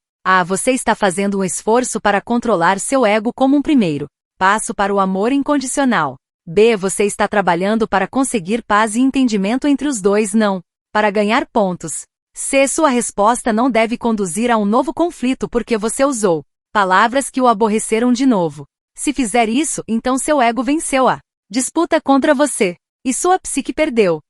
Speaker 1: você está fazendo um esforço para controlar seu ego como um primeiro passo para o amor incondicional. B. Você está trabalhando para conseguir paz e entendimento entre os dois, não para ganhar pontos. C. Sua resposta não deve conduzir a um novo conflito porque você usou palavras que o aborreceram de novo. Se fizer isso, então seu ego venceu a disputa contra você, e sua psique perdeu.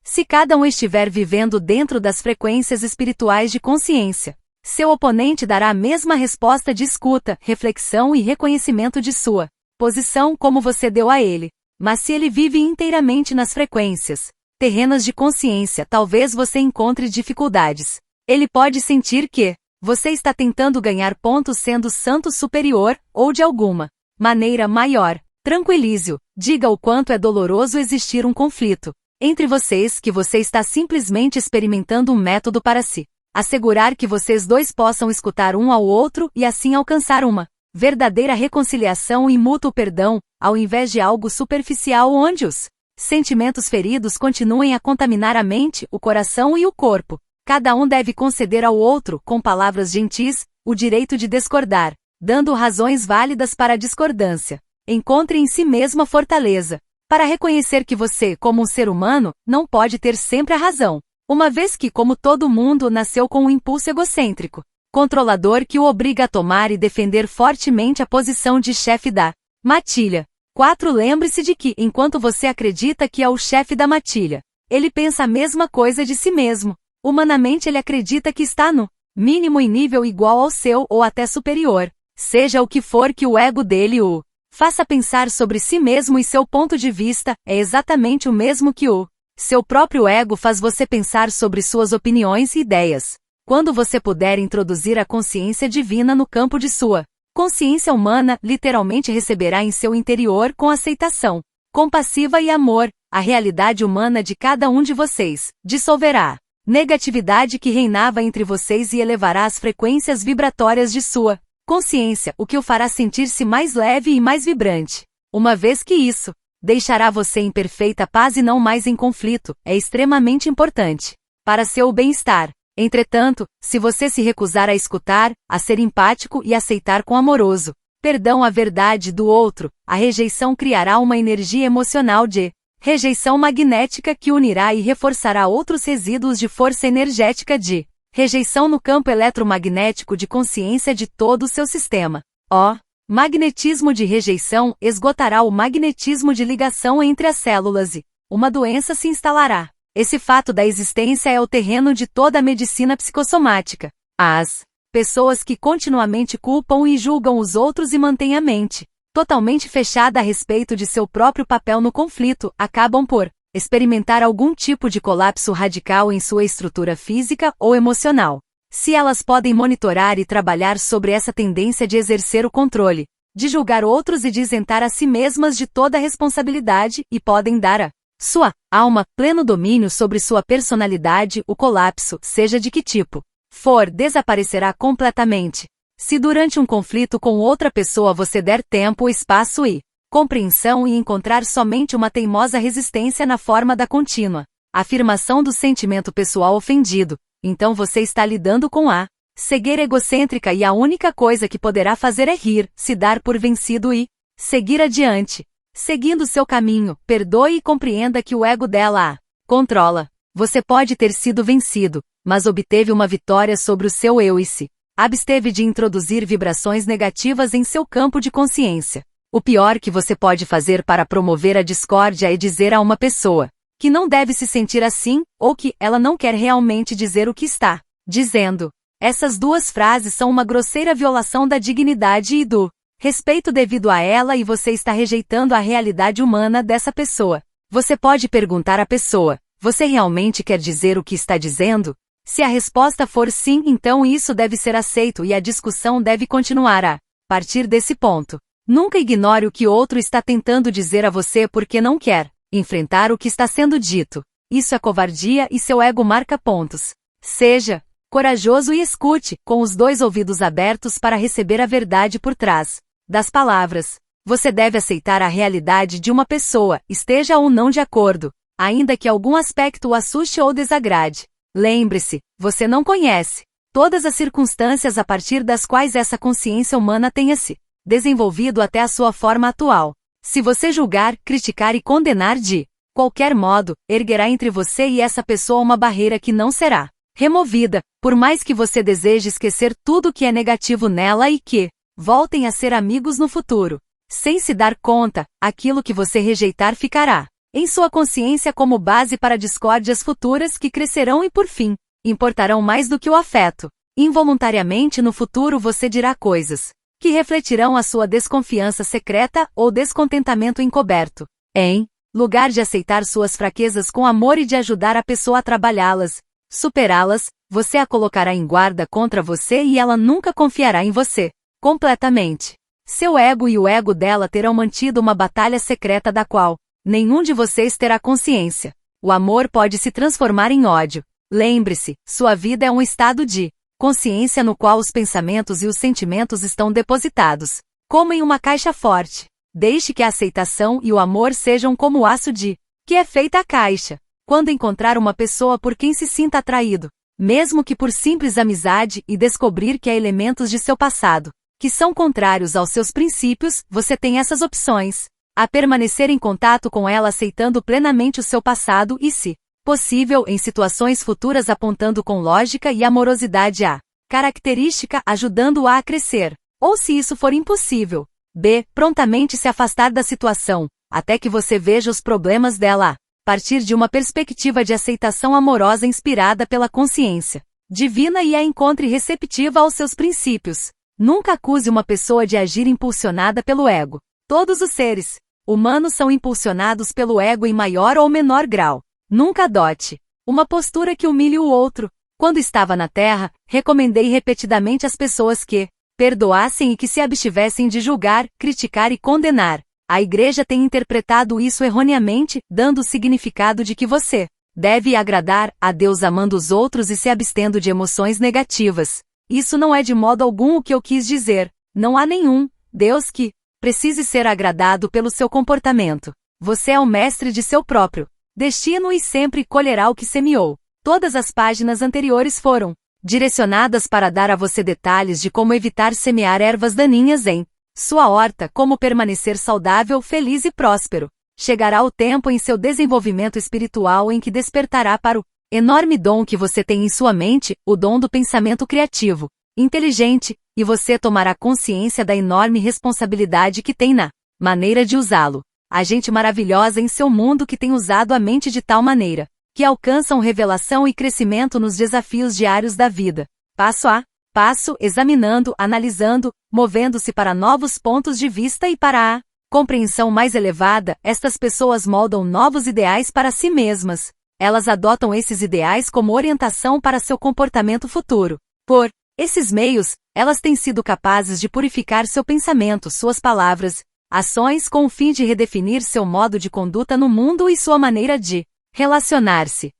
Speaker 1: Se cada um estiver vivendo dentro das frequências espirituais de consciência, seu oponente dará a mesma resposta de escuta, reflexão e reconhecimento de sua posição como você deu a ele. Mas se ele vive inteiramente nas frequências terrenas de consciência, talvez você encontre dificuldades. Ele pode sentir que você está tentando ganhar pontos sendo santo superior, ou de alguma maneira maior. Tranquilize-o, diga o quanto é doloroso existir um conflito entre vocês, que você está simplesmente experimentando um método para se assegurar que vocês dois possam escutar um ao outro e assim alcançar uma verdadeira reconciliação e mútuo perdão, ao invés de algo superficial onde os sentimentos feridos continuem a contaminar a mente, o coração e o corpo. Cada um deve conceder ao outro, com palavras gentis, o direito de discordar, dando razões válidas para a discordância. Encontre em si mesmo a fortaleza para reconhecer que você, como um ser humano, não pode ter sempre a razão, uma vez que, como todo mundo, nasceu com um impulso egocêntrico, controlador que o obriga a tomar e defender fortemente a posição de chefe da matilha. 4. Lembre-se de que, enquanto você acredita que é o chefe da matilha, ele pensa a mesma coisa de si mesmo. Humanamente ele acredita que está no mínimo em nível igual ao seu ou até superior. Seja o que for que o ego dele o faça pensar sobre si mesmo, e seu ponto de vista é exatamente o mesmo que o seu próprio ego faz você pensar sobre suas opiniões e ideias. Quando você puder introduzir a consciência divina no campo de sua consciência humana, literalmente receberá em seu interior com aceitação compassiva e amor a realidade humana de cada um de vocês, dissolverá negatividade que reinava entre vocês e elevará as frequências vibratórias de sua consciência, o que o fará sentir-se mais leve e mais vibrante. Uma vez que isso deixará você em perfeita paz e não mais em conflito, é extremamente importante para seu bem-estar. Entretanto, se você se recusar a escutar, a ser empático e aceitar com amoroso perdão a verdade do outro, a rejeição criará uma energia emocional de rejeição magnética que unirá e reforçará outros resíduos de força energética de rejeição no campo eletromagnético de consciência de todo o seu sistema. O magnetismo de rejeição esgotará o magnetismo de ligação entre as células e uma doença se instalará. Esse fato da existência é o terreno de toda a medicina psicossomática. As pessoas que continuamente culpam e julgam os outros e mantêm a mente totalmente fechada a respeito de seu próprio papel no conflito, acabam por experimentar algum tipo de colapso radical em sua estrutura física ou emocional. Se elas podem monitorar e trabalhar sobre essa tendência de exercer o controle, de julgar outros e de isentar a si mesmas de toda a responsabilidade, e podem dar a sua alma pleno domínio sobre sua personalidade, o colapso, seja de que tipo for, desaparecerá completamente. Se durante um conflito com outra pessoa você der tempo, espaço e compreensão e encontrar somente uma teimosa resistência na forma da contínua afirmação do sentimento pessoal ofendido, então você está lidando com a cegueira egocêntrica e a única coisa que poderá fazer é rir, se dar por vencido e seguir adiante. Seguindo seu caminho, perdoe e compreenda que o ego dela a controla. Você pode ter sido vencido, mas obteve uma vitória sobre o seu eu e se absteve de introduzir vibrações negativas em seu campo de consciência. O pior que você pode fazer para promover a discórdia é dizer a uma pessoa que não deve se sentir assim, ou que ela não quer realmente dizer o que está dizendo. Essas duas frases são uma grosseira violação da dignidade e do respeito devido a ela, e você está rejeitando a realidade humana dessa pessoa. Você pode perguntar à pessoa: você realmente quer dizer o que está dizendo? Se a resposta for sim, então isso deve ser aceito e a discussão deve continuar a partir desse ponto. Nunca ignore o que outro está tentando dizer a você porque não quer enfrentar o que está sendo dito. Isso é covardia e seu ego marca pontos. Seja corajoso e escute, com os dois ouvidos abertos para receber a verdade por trás das palavras. Você deve aceitar a realidade de uma pessoa, esteja ou não de acordo, ainda que algum aspecto o assuste ou desagrade. Lembre-se, você não conhece todas as circunstâncias a partir das quais essa consciência humana tenha se desenvolvido até a sua forma atual. Se você julgar, criticar e condenar de qualquer modo, erguerá entre você e essa pessoa uma barreira que não será removida, por mais que você deseje esquecer tudo que é negativo nela e que voltem a ser amigos no futuro. Sem se dar conta, aquilo que você rejeitar ficará em sua consciência como base para discórdias futuras que crescerão e por fim, importarão mais do que o afeto. Involuntariamente no futuro você dirá coisas que refletirão a sua desconfiança secreta ou descontentamento encoberto. Em lugar de aceitar suas fraquezas com amor e de ajudar a pessoa a trabalhá-las, superá-las, você a colocará em guarda contra você e ela nunca confiará em você, completamente. Seu ego e o ego dela terão mantido uma batalha secreta da qual nenhum de vocês terá consciência. O amor pode se transformar em ódio. Lembre-se, sua vida é um estado de consciência no qual os pensamentos e os sentimentos estão depositados, como em uma caixa forte. Deixe que a aceitação e o amor sejam como o aço de que é feita a caixa. Quando encontrar uma pessoa por quem se sinta atraído, mesmo que por simples amizade, e descobrir que há elementos de seu passado que são contrários aos seus princípios, você tem essas opções: a permanecer em contato com ela aceitando plenamente o seu passado e, se possível, em situações futuras apontando com lógica e amorosidade a característica ajudando-a a crescer. Ou se isso for impossível, b. prontamente se afastar da situação, até que você veja os problemas dela a partir de uma perspectiva de aceitação amorosa inspirada pela consciência divina e a encontre receptiva aos seus princípios. Nunca acuse uma pessoa de agir impulsionada pelo ego. Todos os seres humanos são impulsionados pelo ego em maior ou menor grau. Nunca adote uma postura que humilhe o outro. Quando estava na Terra, recomendei repetidamente às pessoas que perdoassem e que se abstivessem de julgar, criticar e condenar. A Igreja tem interpretado isso erroneamente, dando o significado de que você deve agradar a Deus amando os outros e se abstendo de emoções negativas. Isso não é de modo algum o que eu quis dizer. Não há nenhum Deus que precise ser agradado pelo seu comportamento. Você é o mestre de seu próprio destino e sempre colherá o que semeou. Todas as páginas anteriores foram direcionadas para dar a você detalhes de como evitar semear ervas daninhas em sua horta, como permanecer saudável, feliz e próspero. Chegará o tempo em seu desenvolvimento espiritual em que despertará para o enorme dom que você tem em sua mente, o dom do pensamento criativo, inteligente, e você tomará consciência da enorme responsabilidade que tem na maneira de usá-lo. Há gente maravilhosa em seu mundo que tem usado a mente de tal maneira que alcançam revelação e crescimento nos desafios diários da vida, passo a passo, examinando, analisando, movendo-se para novos pontos de vista e para a compreensão mais elevada. Estas pessoas moldam novos ideais para si mesmas. Elas adotam esses ideais como orientação para seu comportamento futuro. Por esses meios, elas têm sido capazes de purificar seu pensamento, suas palavras, ações com o fim de redefinir seu modo de conduta no mundo e sua maneira de relacionar-se.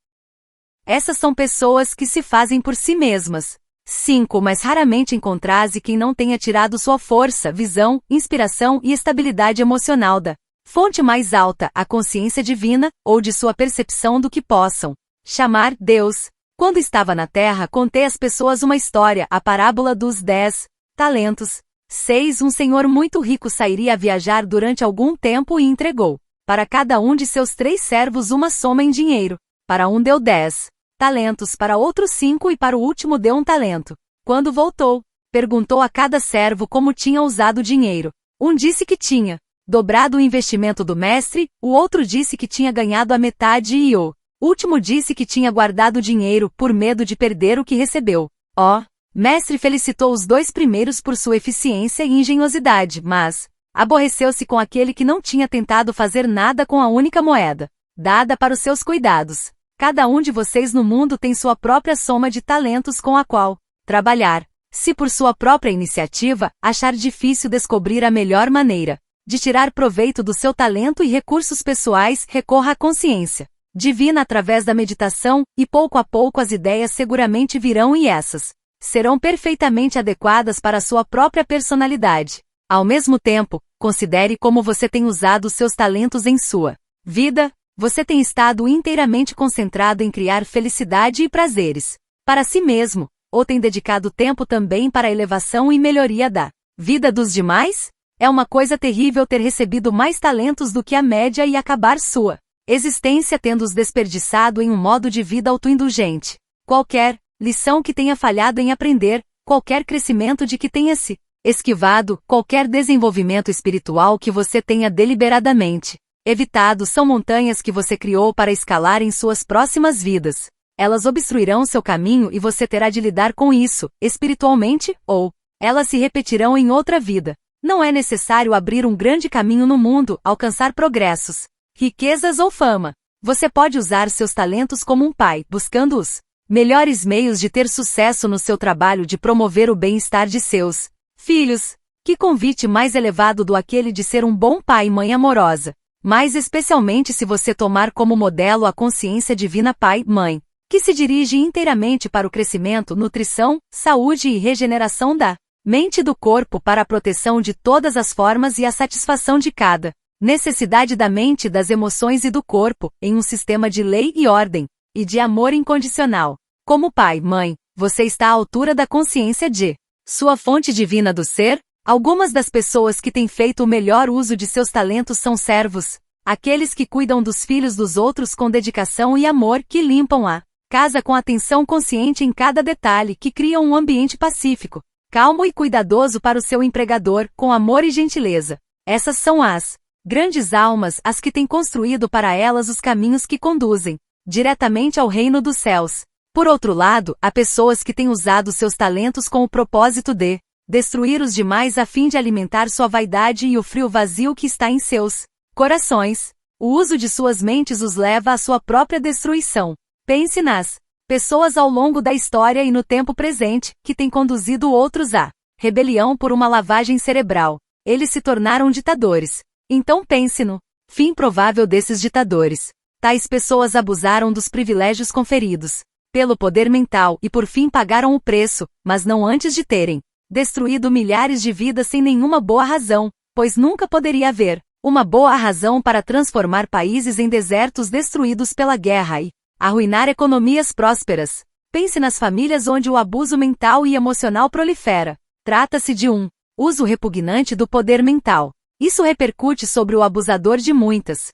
Speaker 1: Essas são pessoas que se fazem por si mesmas. 5. Mas raramente encontrase quem não tenha tirado sua força, visão, inspiração e estabilidade emocional da fonte mais alta, a consciência divina, ou de sua percepção do que possam chamar Deus. Quando estava na Terra, contei às pessoas uma história, a parábola dos 10 talentos. 6. Um senhor muito rico sairia a viajar durante algum tempo e entregou para cada um de seus 3 servos uma soma em dinheiro. Para um deu 10 talentos, para outro 5 e para o último deu 1 talento. Quando voltou, perguntou a cada servo como tinha usado o dinheiro. Um disse que tinha dobrado o investimento do mestre, o outro disse que tinha ganhado a metade e o último disse que tinha guardado o dinheiro por medo de perder o que recebeu. O mestre felicitou os 2 primeiros por sua eficiência e engenhosidade, mas aborreceu-se com aquele que não tinha tentado fazer nada com a única moeda dada para os seus cuidados. Cada um de vocês no mundo tem sua própria soma de talentos com a qual trabalhar. Se por sua própria iniciativa achar difícil descobrir a melhor maneira de tirar proveito do seu talento e recursos pessoais, recorra à consciência divina através da meditação, e pouco a pouco as ideias seguramente virão e essas serão perfeitamente adequadas para a sua própria personalidade. Ao mesmo tempo, considere como você tem usado os seus talentos em sua vida. Você tem estado inteiramente concentrado em criar felicidade e prazeres para si mesmo, ou tem dedicado tempo também para a elevação e melhoria da vida dos demais? É uma coisa terrível ter recebido mais talentos do que a média e acabar sua existência tendo-os desperdiçado em um modo de vida autoindulgente. Qualquer lição que tenha falhado em aprender, qualquer crescimento de que tenha se Esquivado qualquer desenvolvimento espiritual que você tenha deliberadamente evitado são montanhas que você criou para escalar em suas próximas vidas. Elas obstruirão seu caminho e você terá de lidar com isso, espiritualmente, ou elas se repetirão em outra vida. Não é necessário abrir um grande caminho no mundo, alcançar progressos, riquezas ou fama. Você pode usar seus talentos como um pai, buscando os melhores meios de ter sucesso no seu trabalho de promover o bem-estar de seus filhos. Que convite mais elevado do aquele de ser um bom pai e mãe amorosa, mas especialmente se você tomar como modelo a consciência divina pai-mãe, que se dirige inteiramente para o crescimento, nutrição, saúde e regeneração da mente e do corpo para a proteção de todas as formas e a satisfação de cada necessidade da mente, das emoções e do corpo, em um sistema de lei e ordem, e de amor incondicional. Como pai-mãe, você está à altura da consciência de sua fonte divina do ser. Algumas das pessoas que têm feito o melhor uso de seus talentos são servos, aqueles que cuidam dos filhos dos outros com dedicação e amor, que limpam a casa com atenção consciente em cada detalhe, que criam um ambiente pacífico, calmo e cuidadoso para o seu empregador, com amor e gentileza. Essas são as grandes almas, as que têm construído para elas os caminhos que conduzem diretamente ao reino dos céus. Por outro lado, há pessoas que têm usado seus talentos com o propósito de destruir os demais a fim de alimentar sua vaidade e o frio vazio que está em seus corações. O uso de suas mentes os leva à sua própria destruição. Pense nas pessoas ao longo da história e no tempo presente, que têm conduzido outros à rebelião por uma lavagem cerebral. Eles se tornaram ditadores. Então pense no fim provável desses ditadores. Tais pessoas abusaram dos privilégios conferidos pelo poder mental e por fim pagaram o preço, mas não antes de terem destruído milhares de vidas sem nenhuma boa razão, pois nunca poderia haver uma boa razão para transformar países em desertos destruídos pela guerra e arruinar economias prósperas. Pense nas famílias onde o abuso mental e emocional prolifera. Trata-se de um uso repugnante do poder mental. Isso repercute sobre o abusador de muitas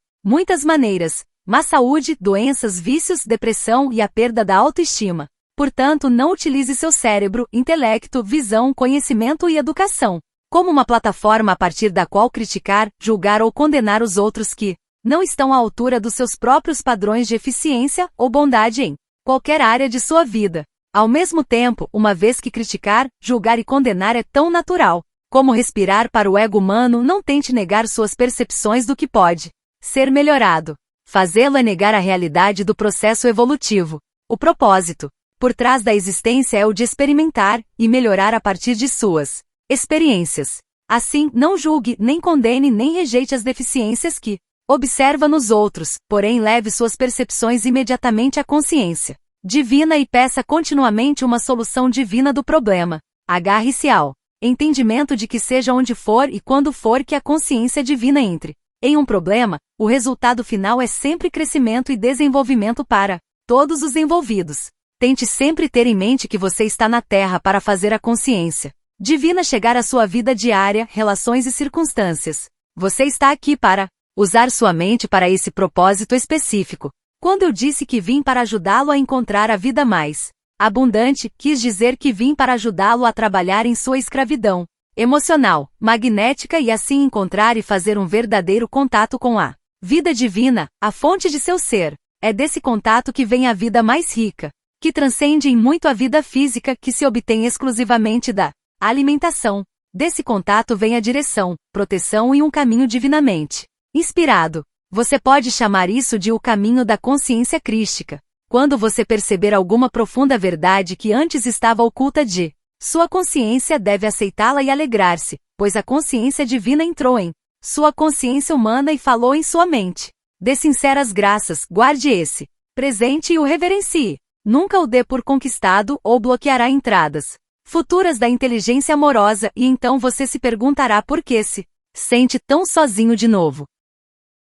Speaker 1: maneiras: má saúde, doenças, vícios, depressão e a perda da autoestima. Portanto, não utilize seu cérebro, intelecto, visão, conhecimento e educação como uma plataforma a partir da qual criticar, julgar ou condenar os outros que não estão à altura dos seus próprios padrões de eficiência ou bondade em qualquer área de sua vida. Ao mesmo tempo, uma vez que criticar, julgar e condenar é tão natural como respirar para o ego humano, não tente negar suas percepções do que pode ser melhorado. Fazê-lo é negar a realidade do processo evolutivo. O propósito por trás da existência é o de experimentar e melhorar a partir de suas experiências. Assim, não julgue, nem condene, nem rejeite as deficiências que observa nos outros, porém leve suas percepções imediatamente à consciência divina e peça continuamente uma solução divina do problema. Agarre-se ao entendimento de que seja onde for e quando for que a consciência divina entre em um problema, o resultado final é sempre crescimento e desenvolvimento para todos os envolvidos. Tente sempre ter em mente que você está na Terra para fazer a consciência divina chegar à sua vida diária, relações e circunstâncias. Você está aqui para usar sua mente para esse propósito específico. Quando eu disse que vim para ajudá-lo a encontrar a vida mais abundante, quis dizer que vim para ajudá-lo a trabalhar em sua escravidão emocional, magnética e assim encontrar e fazer um verdadeiro contato com a vida divina, a fonte de seu ser. É desse contato que vem a vida mais rica, que transcende em muito a vida física que se obtém exclusivamente da alimentação. Desse contato vem a direção, proteção e um caminho divinamente inspirado. Você pode chamar isso de o caminho da consciência crística. Quando você perceber alguma profunda verdade que antes estava oculta de sua consciência, deve aceitá-la e alegrar-se, pois a consciência divina entrou em sua consciência humana e falou em sua mente. Dê sinceras graças, guarde esse presente e o reverencie. Nunca o dê por conquistado ou bloqueará entradas futuras da inteligência amorosa e então você se perguntará por que se sente tão sozinho de novo.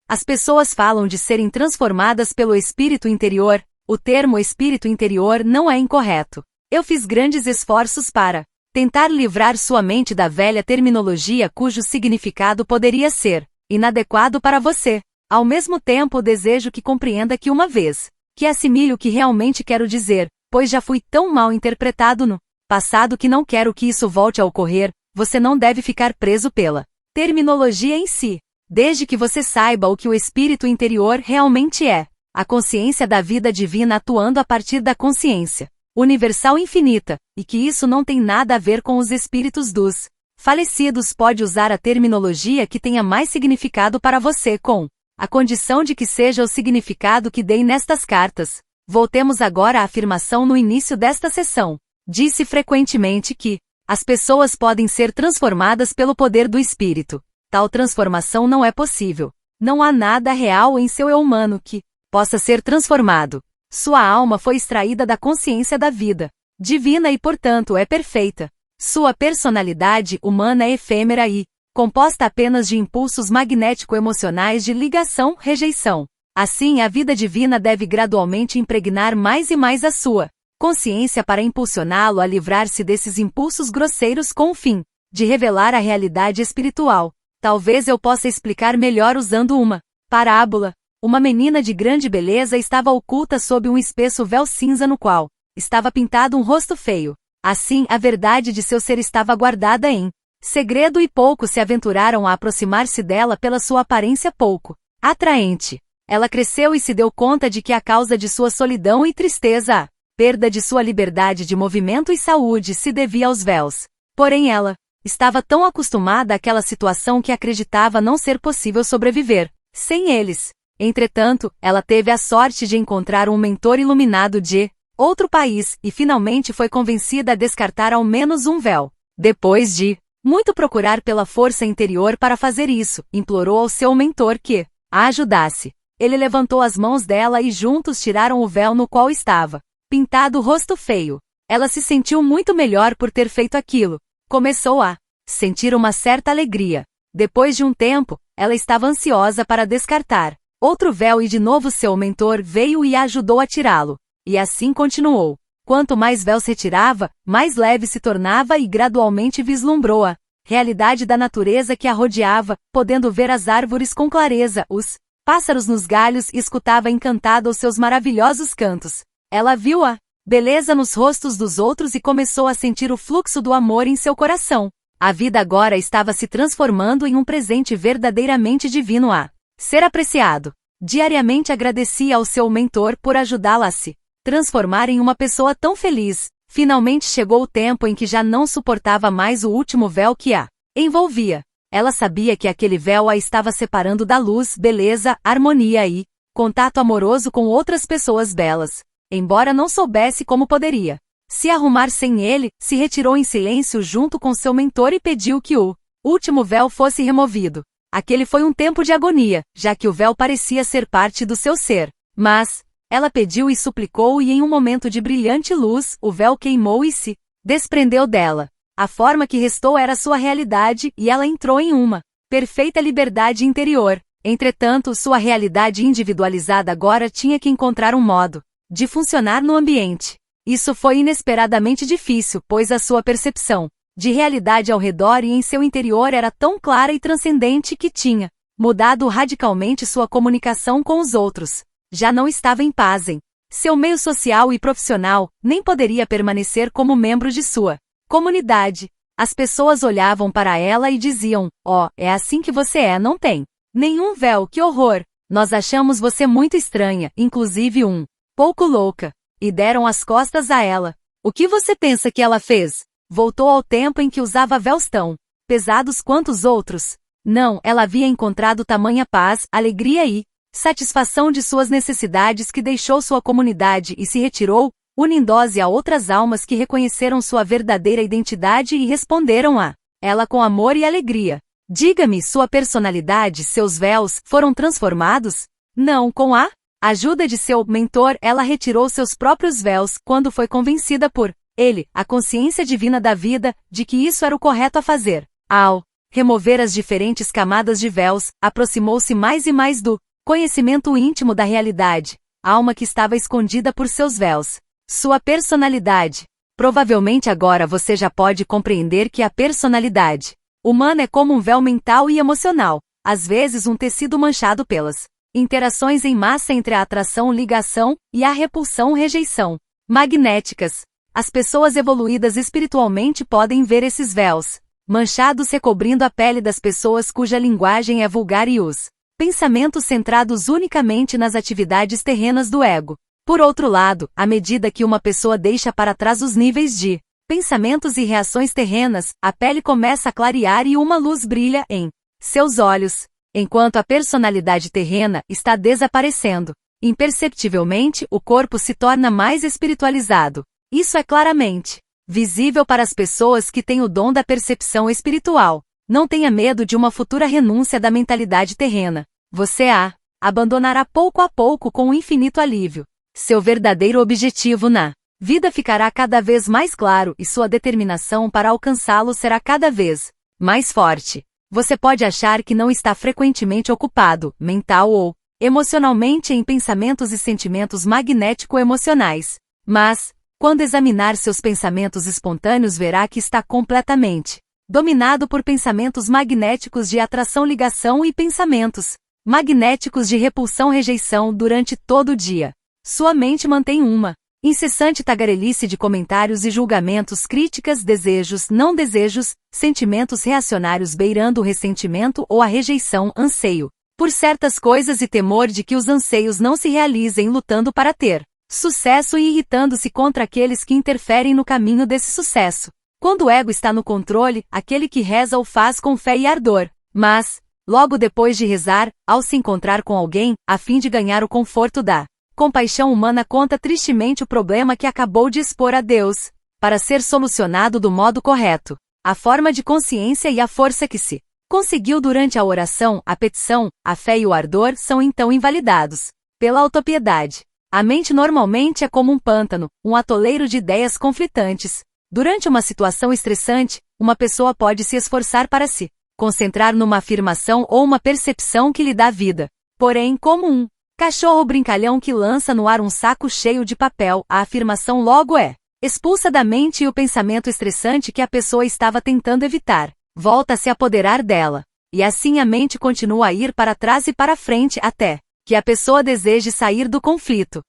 Speaker 1: As pessoas falam de serem transformadas pelo espírito interior. O termo espírito interior não é incorreto. Eu fiz grandes esforços para tentar livrar sua mente da velha terminologia cujo significado poderia ser inadequado para você. Ao mesmo tempo, desejo que compreenda que uma vez que assimile o que realmente quero dizer, pois já fui tão mal interpretado no passado que não quero que isso volte a ocorrer. você não deve ficar preso pela terminologia em si. Desde que você saiba o que o espírito interior realmente é, a consciência da vida divina atuando a partir da consciência universal infinita, e que isso não tem nada a ver com os espíritos dos falecidos, pode usar a terminologia que tenha mais significado para você com a condição de que seja o significado que dei nestas cartas. Voltemos agora à afirmação no início desta sessão. Disse frequentemente que as pessoas podem ser transformadas pelo poder do espírito. Tal transformação não é possível. Não há nada real em seu eu humano que possa ser transformado. Sua alma foi extraída da consciência da vida divina e, portanto, é perfeita. Sua personalidade humana é efêmera e composta apenas de impulsos magnético-emocionais de ligação-rejeição. Assim, a vida divina deve gradualmente impregnar mais e mais a sua consciência para impulsioná-lo a livrar-se desses impulsos grosseiros com o fim de revelar a realidade espiritual. Talvez eu possa explicar melhor usando uma parábola. Uma menina de grande beleza estava oculta sob um espesso véu cinza no qual estava pintado um rosto feio. Assim, a verdade de seu ser estava guardada em segredo e poucos se aventuraram a aproximar-se dela pela sua aparência pouco atraente. Ela cresceu e se deu conta de que a causa de sua solidão e tristeza, a perda de sua liberdade de movimento e saúde, se devia aos véus. Porém ela estava tão acostumada àquela situação que acreditava não ser possível sobreviver sem eles. Entretanto, ela teve a sorte de encontrar um mentor iluminado de outro país e finalmente foi convencida a descartar ao menos um véu. Depois de muito procurar pela força interior para fazer isso, implorou ao seu mentor que a ajudasse. Ele levantou as mãos dela e juntos tiraram o véu no qual estava pintado o rosto feio. Ela se sentiu muito melhor por ter feito aquilo. Começou a sentir uma certa alegria. Depois de um tempo, ela estava ansiosa para descartar outro véu e de novo seu mentor veio e a ajudou a tirá-lo. E assim continuou. Quanto mais véus retirava, mais leve se tornava e gradualmente vislumbrou a realidade da natureza que a rodeava, podendo ver as árvores com clareza, os pássaros nos galhos e escutava encantada os seus maravilhosos cantos. Ela viu a beleza nos rostos dos outros e começou a sentir o fluxo do amor em seu coração. A vida agora estava se transformando em um presente verdadeiramente divino a ser apreciado. Diariamente agradecia ao seu mentor por ajudá-la a se transformar em uma pessoa tão feliz. Finalmente chegou o tempo em que já não suportava mais o último véu que a envolvia. Ela sabia que aquele véu a estava separando da luz, beleza, harmonia e contato amoroso com outras pessoas belas. Embora não soubesse como poderia se arrumar sem ele, se retirou em silêncio junto com seu mentor e pediu que o último véu fosse removido. Aquele foi um tempo de agonia, já que o véu parecia ser parte do seu ser. Mas ela pediu e suplicou e em um momento de brilhante luz, o véu queimou e se desprendeu dela. A forma que restou era sua realidade e ela entrou em uma perfeita liberdade interior. Entretanto, sua realidade individualizada agora tinha que encontrar um modo de funcionar no ambiente. Isso foi inesperadamente difícil, pois a sua percepção de realidade ao redor e em seu interior era tão clara e transcendente que tinha mudado radicalmente sua comunicação com os outros. Já não estava em paz em seu meio social e profissional, nem poderia permanecer como membro de sua comunidade. As pessoas olhavam para ela e diziam: "Oh, é assim que você é, não tem nenhum véu, que horror! Nós achamos você muito estranha, inclusive um pouco louca." E deram as costas a ela. O que você pensa que ela fez? Voltou ao tempo em que usava véus tão pesados quanto os outros? Não, ela havia encontrado tamanha paz, alegria e satisfação de suas necessidades que deixou sua comunidade e se retirou, unindo-se a outras almas que reconheceram sua verdadeira identidade e responderam a ela com amor e alegria. Diga-me, sua personalidade, seus véus, foram transformados? Não, com a ajuda de seu mentor, ela retirou seus próprios véus, quando foi convencida por ele, a consciência divina da vida, de que isso era o correto a fazer. Ao remover as diferentes camadas de véus, aproximou-se mais e mais do conhecimento íntimo da realidade, alma que estava escondida por seus véus. Sua personalidade. Provavelmente agora você já pode compreender que a personalidade humana é como um véu mental e emocional, às vezes um tecido manchado pelas interações em massa entre a atração, ligação, e a repulsão, rejeição magnéticas. As pessoas evoluídas espiritualmente podem ver esses véus manchados recobrindo a pele das pessoas cuja linguagem é vulgar e os pensamentos centrados unicamente nas atividades terrenas do ego. Por outro lado, à medida que uma pessoa deixa para trás os níveis de pensamentos e reações terrenas, a pele começa a clarear e uma luz brilha em seus olhos, enquanto a personalidade terrena está desaparecendo. Imperceptivelmente, o corpo se torna mais espiritualizado. Isso é claramente visível para as pessoas que têm o dom da percepção espiritual. Não tenha medo de uma futura renúncia da mentalidade terrena. Você a abandonará pouco a pouco com um infinito alívio. Seu verdadeiro objetivo na vida ficará cada vez mais claro e sua determinação para alcançá-lo será cada vez mais forte. Você pode achar que não está frequentemente ocupado, mental ou emocionalmente em pensamentos e sentimentos magnético-emocionais. Mas, quando examinar seus pensamentos espontâneos verá que está completamente dominado por pensamentos magnéticos de atração-ligação e pensamentos magnéticos de repulsão-rejeição durante todo o dia. Sua mente mantém uma incessante tagarelice de comentários e julgamentos, críticas, desejos, não desejos, sentimentos reacionários beirando o ressentimento ou a rejeição, anseio por certas coisas e temor de que os anseios não se realizem, lutando para ter sucesso e irritando-se contra aqueles que interferem no caminho desse sucesso. Quando o ego está no controle, aquele que reza o faz com fé e ardor. Mas, logo depois de rezar, ao se encontrar com alguém, a fim de ganhar o conforto da compaixão humana, conta tristemente o problema que acabou de expor a Deus, para ser solucionado do modo correto. A forma de consciência e a força que se conseguiu durante a oração, a petição, a fé e o ardor são então invalidados pela autopiedade. A mente normalmente é como um pântano, um atoleiro de ideias conflitantes. Durante uma situação estressante, uma pessoa pode se esforçar para se concentrar numa afirmação ou uma percepção que lhe dá vida. Porém, como um cachorro brincalhão que lança no ar um saco cheio de papel, a afirmação logo é expulsa da mente e o pensamento estressante que a pessoa estava tentando evitar volta a se apoderar dela. E assim a mente continua a ir para trás e para frente até que a pessoa deseje sair do conflito.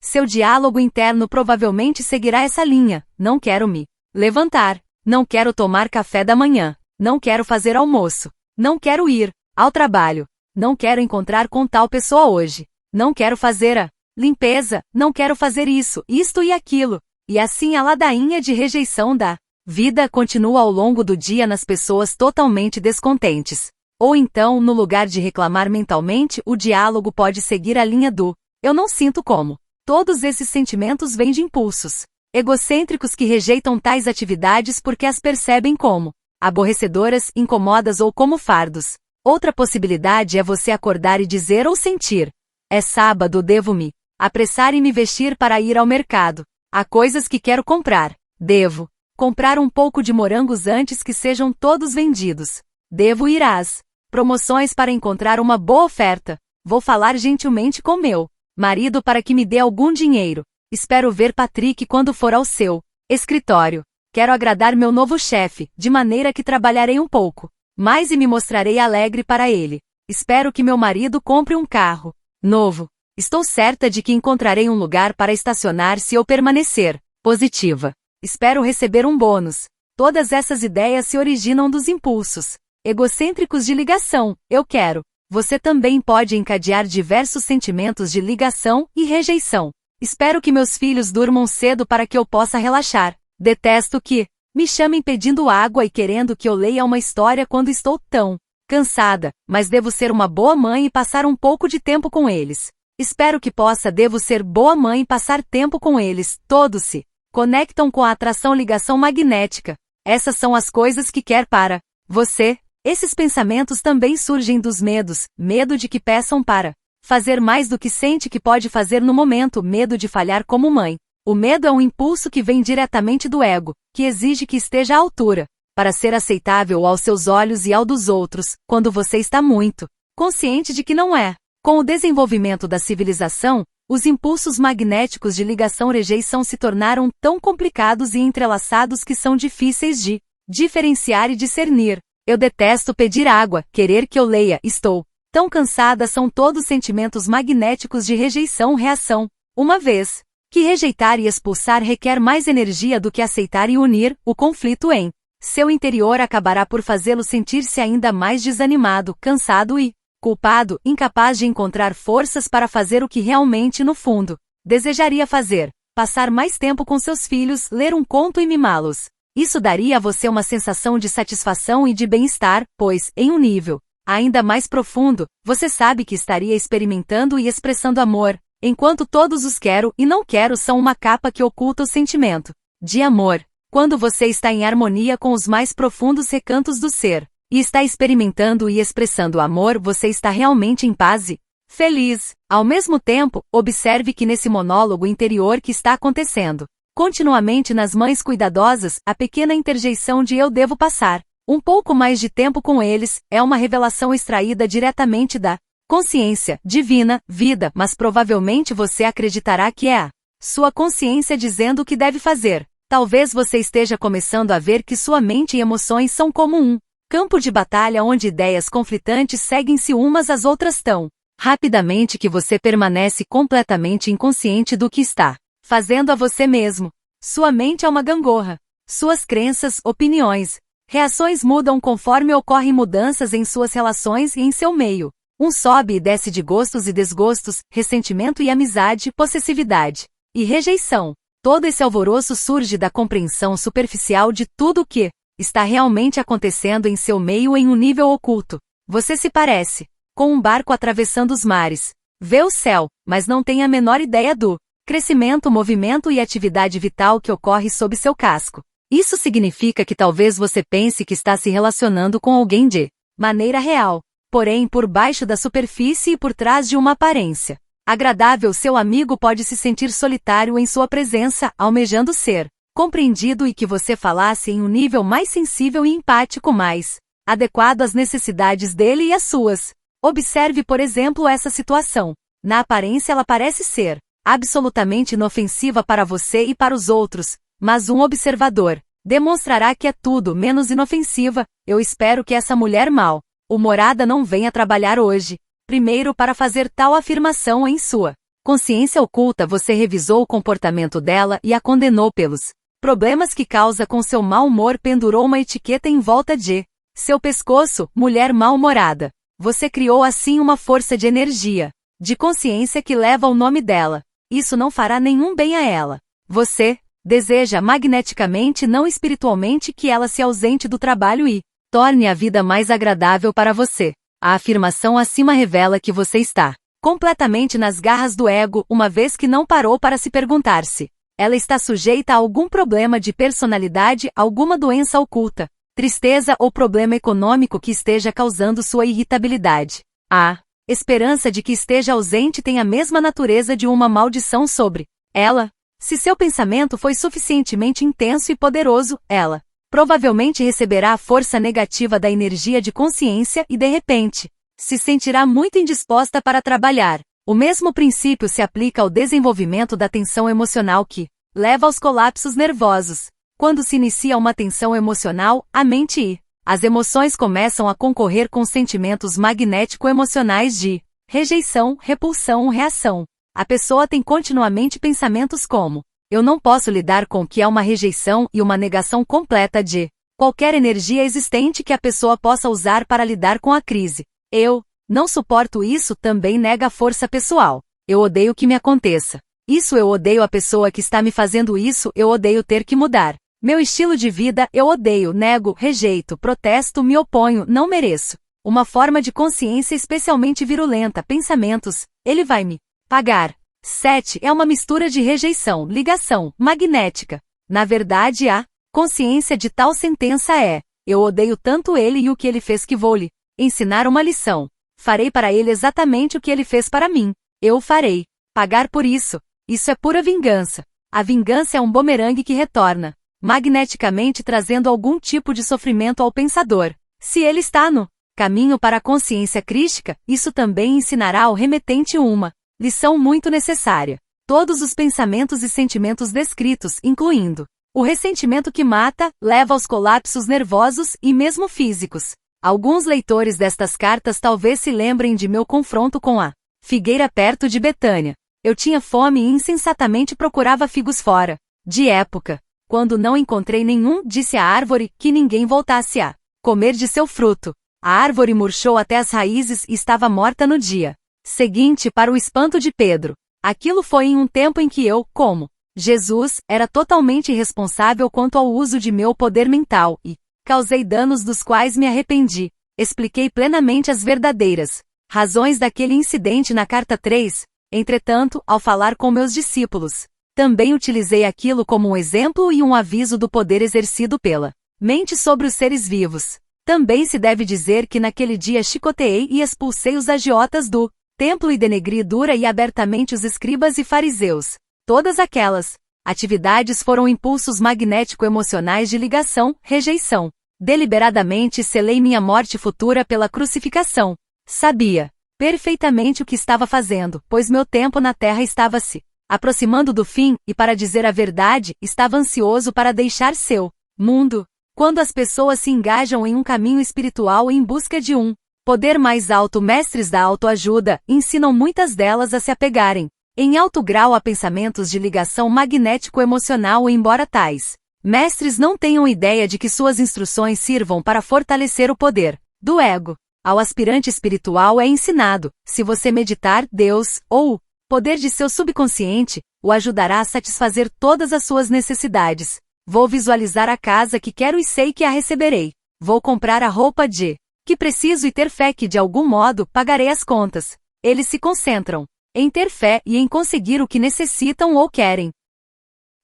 Speaker 1: Seu diálogo interno provavelmente seguirá essa linha: não quero me levantar, não quero tomar café da manhã, não quero fazer almoço, não quero ir ao trabalho, não quero encontrar com tal pessoa hoje, não quero fazer a limpeza, não quero fazer isso, isto e aquilo. E assim a ladainha de rejeição da vida continua ao longo do dia nas pessoas totalmente descontentes. Ou então, no lugar de reclamar mentalmente, o diálogo pode seguir a linha do eu não sinto como. Todos esses sentimentos vêm de impulsos egocêntricos que rejeitam tais atividades porque as percebem como aborrecedoras, incomodas ou como fardos. Outra possibilidade é você acordar e dizer ou sentir: é sábado, devo me apressar e me vestir para ir ao mercado. Há coisas que quero comprar. Devo comprar um pouco de morangos antes que sejam todos vendidos. Devo ir às promoções para encontrar uma boa oferta. Vou falar gentilmente com meu marido para que me dê algum dinheiro. Espero ver Patrick quando for ao seu escritório. Quero agradar meu novo chefe, de maneira que trabalharei um pouco mais e me mostrarei alegre para ele. Espero que meu marido compre um carro novo. Estou certa de que encontrarei um lugar para estacionar se eu permanecer positiva. Espero receber um bônus. Todas essas ideias se originam dos impulsos egocêntricos de ligação. Eu quero. Você também pode encadear diversos sentimentos de ligação e rejeição. Espero que meus filhos durmam cedo para que eu possa relaxar. Detesto que me chamem pedindo água e querendo que eu leia uma história quando estou tão cansada, mas devo ser uma boa mãe e passar um pouco de tempo com eles. Espero que devo ser boa mãe e passar tempo com eles. Todos se conectam com a atração-ligação magnética. Essas são as coisas que quer para você. Esses pensamentos também surgem dos medos: medo de que peçam para fazer mais do que sente que pode fazer no momento, medo de falhar como mãe. O medo é um impulso que vem diretamente do ego, que exige que esteja à altura, para ser aceitável aos seus olhos e ao dos outros, quando você está muito consciente de que não é. Com o desenvolvimento da civilização, os impulsos magnéticos de ligação-rejeição se tornaram tão complicados e entrelaçados que são difíceis de diferenciar e discernir. Eu detesto pedir água, querer que eu leia, estou tão cansada, são todos sentimentos magnéticos de rejeição-reação. Uma vez que rejeitar e expulsar requer mais energia do que aceitar e unir o conflito em Seu interior acabará por fazê-lo sentir-se ainda mais desanimado, cansado e culpado, incapaz de encontrar forças para fazer o que realmente, no fundo, desejaria fazer: passar mais tempo com seus filhos, ler um conto e mimá-los. Isso daria a você uma sensação de satisfação e de bem-estar, pois, em um nível ainda mais profundo, você sabe que estaria experimentando e expressando amor, enquanto todos os quero e não quero são uma capa que oculta o sentimento de amor. Quando você está em harmonia com os mais profundos recantos do ser, e está experimentando e expressando amor, você está realmente em paz e feliz. Ao mesmo tempo, observe que nesse monólogo interior que está acontecendo continuamente nas mães cuidadosas, a pequena interjeição de eu devo passar um pouco mais de tempo com eles, é uma revelação extraída diretamente da consciência divina, vida, mas provavelmente você acreditará que é a sua consciência dizendo o que deve fazer. Talvez você esteja começando a ver que sua mente e emoções são como um campo de batalha onde ideias conflitantes seguem-se umas às outras tão rapidamente que você permanece completamente inconsciente do que está fazendo a você mesmo. Sua mente é uma gangorra. Suas crenças, opiniões, reações mudam conforme ocorrem mudanças em suas relações e em seu meio. Um sobe e desce de gostos e desgostos, ressentimento e amizade, possessividade e rejeição. Todo esse alvoroço surge da compreensão superficial de tudo o que está realmente acontecendo em seu meio em um nível oculto. Você se parece com um barco atravessando os mares. Vê o céu, mas não tem a menor ideia do crescimento, movimento e atividade vital que ocorre sob seu casco. Isso significa que talvez você pense que está se relacionando com alguém de maneira real, porém por baixo da superfície e por trás de uma aparência agradável. Seu amigo pode se sentir solitário em sua presença, almejando ser compreendido e que você falasse em um nível mais sensível e empático, mais adequado às necessidades dele e às suas. Observe, por exemplo, essa situação. Na aparência ela parece ser absolutamente inofensiva para você e para os outros, mas um observador demonstrará que é tudo menos inofensiva. Eu espero que essa mulher mal-humorada não venha trabalhar hoje. Primeiro, para fazer tal afirmação em sua consciência oculta, você revisou o comportamento dela e a condenou pelos problemas que causa com seu mau humor. Pendurou uma etiqueta em volta de seu pescoço, mulher mal-humorada. Você criou assim uma força de energia, de consciência que leva o nome dela. Isso não fará nenhum bem a ela. Você deseja magneticamente, não espiritualmente, que ela se ausente do trabalho e torne a vida mais agradável para você. A afirmação acima revela que você está completamente nas garras do ego, uma vez que não parou para se perguntar se ela está sujeita a algum problema de personalidade, alguma doença oculta, tristeza ou problema econômico que esteja causando sua irritabilidade. A esperança de que esteja ausente tem a mesma natureza de uma maldição sobre ela. Se seu pensamento foi suficientemente intenso e poderoso, ela provavelmente receberá a força negativa da energia de consciência e, de repente, se sentirá muito indisposta para trabalhar. O mesmo princípio se aplica ao desenvolvimento da tensão emocional que leva aos colapsos nervosos. Quando se inicia uma tensão emocional, a mente e as emoções começam a concorrer com sentimentos magnético-emocionais de rejeição, repulsão, reação. A pessoa tem continuamente pensamentos como: eu não posso lidar com o que é uma rejeição e uma negação completa de qualquer energia existente que a pessoa possa usar para lidar com a crise. Eu não suporto isso, também nega a força pessoal. Eu odeio que me aconteça isso, eu odeio a pessoa que está me fazendo isso, eu odeio ter que mudar meu estilo de vida, eu odeio, nego, rejeito, protesto, me oponho, não mereço. Uma forma de consciência especialmente virulenta, pensamentos: ele vai me pagar. 7. É uma mistura de rejeição, ligação, magnética. Na verdade, a consciência de tal sentença é: eu odeio tanto ele e o que ele fez que vou lhe ensinar uma lição. Farei para ele exatamente o que ele fez para mim. Eu o farei pagar por isso. Isso é pura vingança. A vingança é um bumerangue que retorna magneticamente, trazendo algum tipo de sofrimento ao pensador. Se ele está no caminho para a consciência crística, isso também ensinará ao remetente uma lição muito necessária. Todos os pensamentos e sentimentos descritos, incluindo o ressentimento que mata, leva aos colapsos nervosos e mesmo físicos. Alguns leitores destas cartas talvez se lembrem de meu confronto com a figueira perto de Betânia. Eu tinha fome e insensatamente procurava figos fora de época. Quando não encontrei nenhum, disse a árvore que ninguém voltasse a comer de seu fruto. A árvore murchou até as raízes e estava morta no dia seguinte, para o espanto de Pedro. Aquilo foi em um tempo em que eu, como Jesus, era totalmente irresponsável quanto ao uso de meu poder mental e causei danos dos quais me arrependi. Expliquei plenamente as verdadeiras razões daquele incidente na carta 3. Entretanto, ao falar com meus discípulos, também utilizei aquilo como um exemplo e um aviso do poder exercido pela mente sobre os seres vivos. Também se deve dizer que naquele dia chicoteei e expulsei os agiotas do templo e denegri dura e abertamente os escribas e fariseus. Todas aquelas atividades foram impulsos magnético-emocionais de ligação, rejeição. Deliberadamente selei minha morte futura pela crucificação. Sabia perfeitamente o que estava fazendo, pois meu tempo na terra estava se aproximando do fim, e para dizer a verdade, estava ansioso para deixar seu mundo. Quando as pessoas se engajam em um caminho espiritual em busca de um poder mais alto, mestres da autoajuda ensinam muitas delas a se apegarem em alto grau a pensamentos de ligação magnético-emocional, embora tais mestres não tenham ideia de que suas instruções sirvam para fortalecer o poder do ego. Ao aspirante espiritual é ensinado, se você meditar, Deus, ou o poder de seu subconsciente, o ajudará a satisfazer todas as suas necessidades. Vou visualizar a casa que quero e sei que a receberei. Vou comprar a roupa de que preciso e ter fé que de algum modo pagarei as contas. Eles se concentram em ter fé e em conseguir o que necessitam ou querem.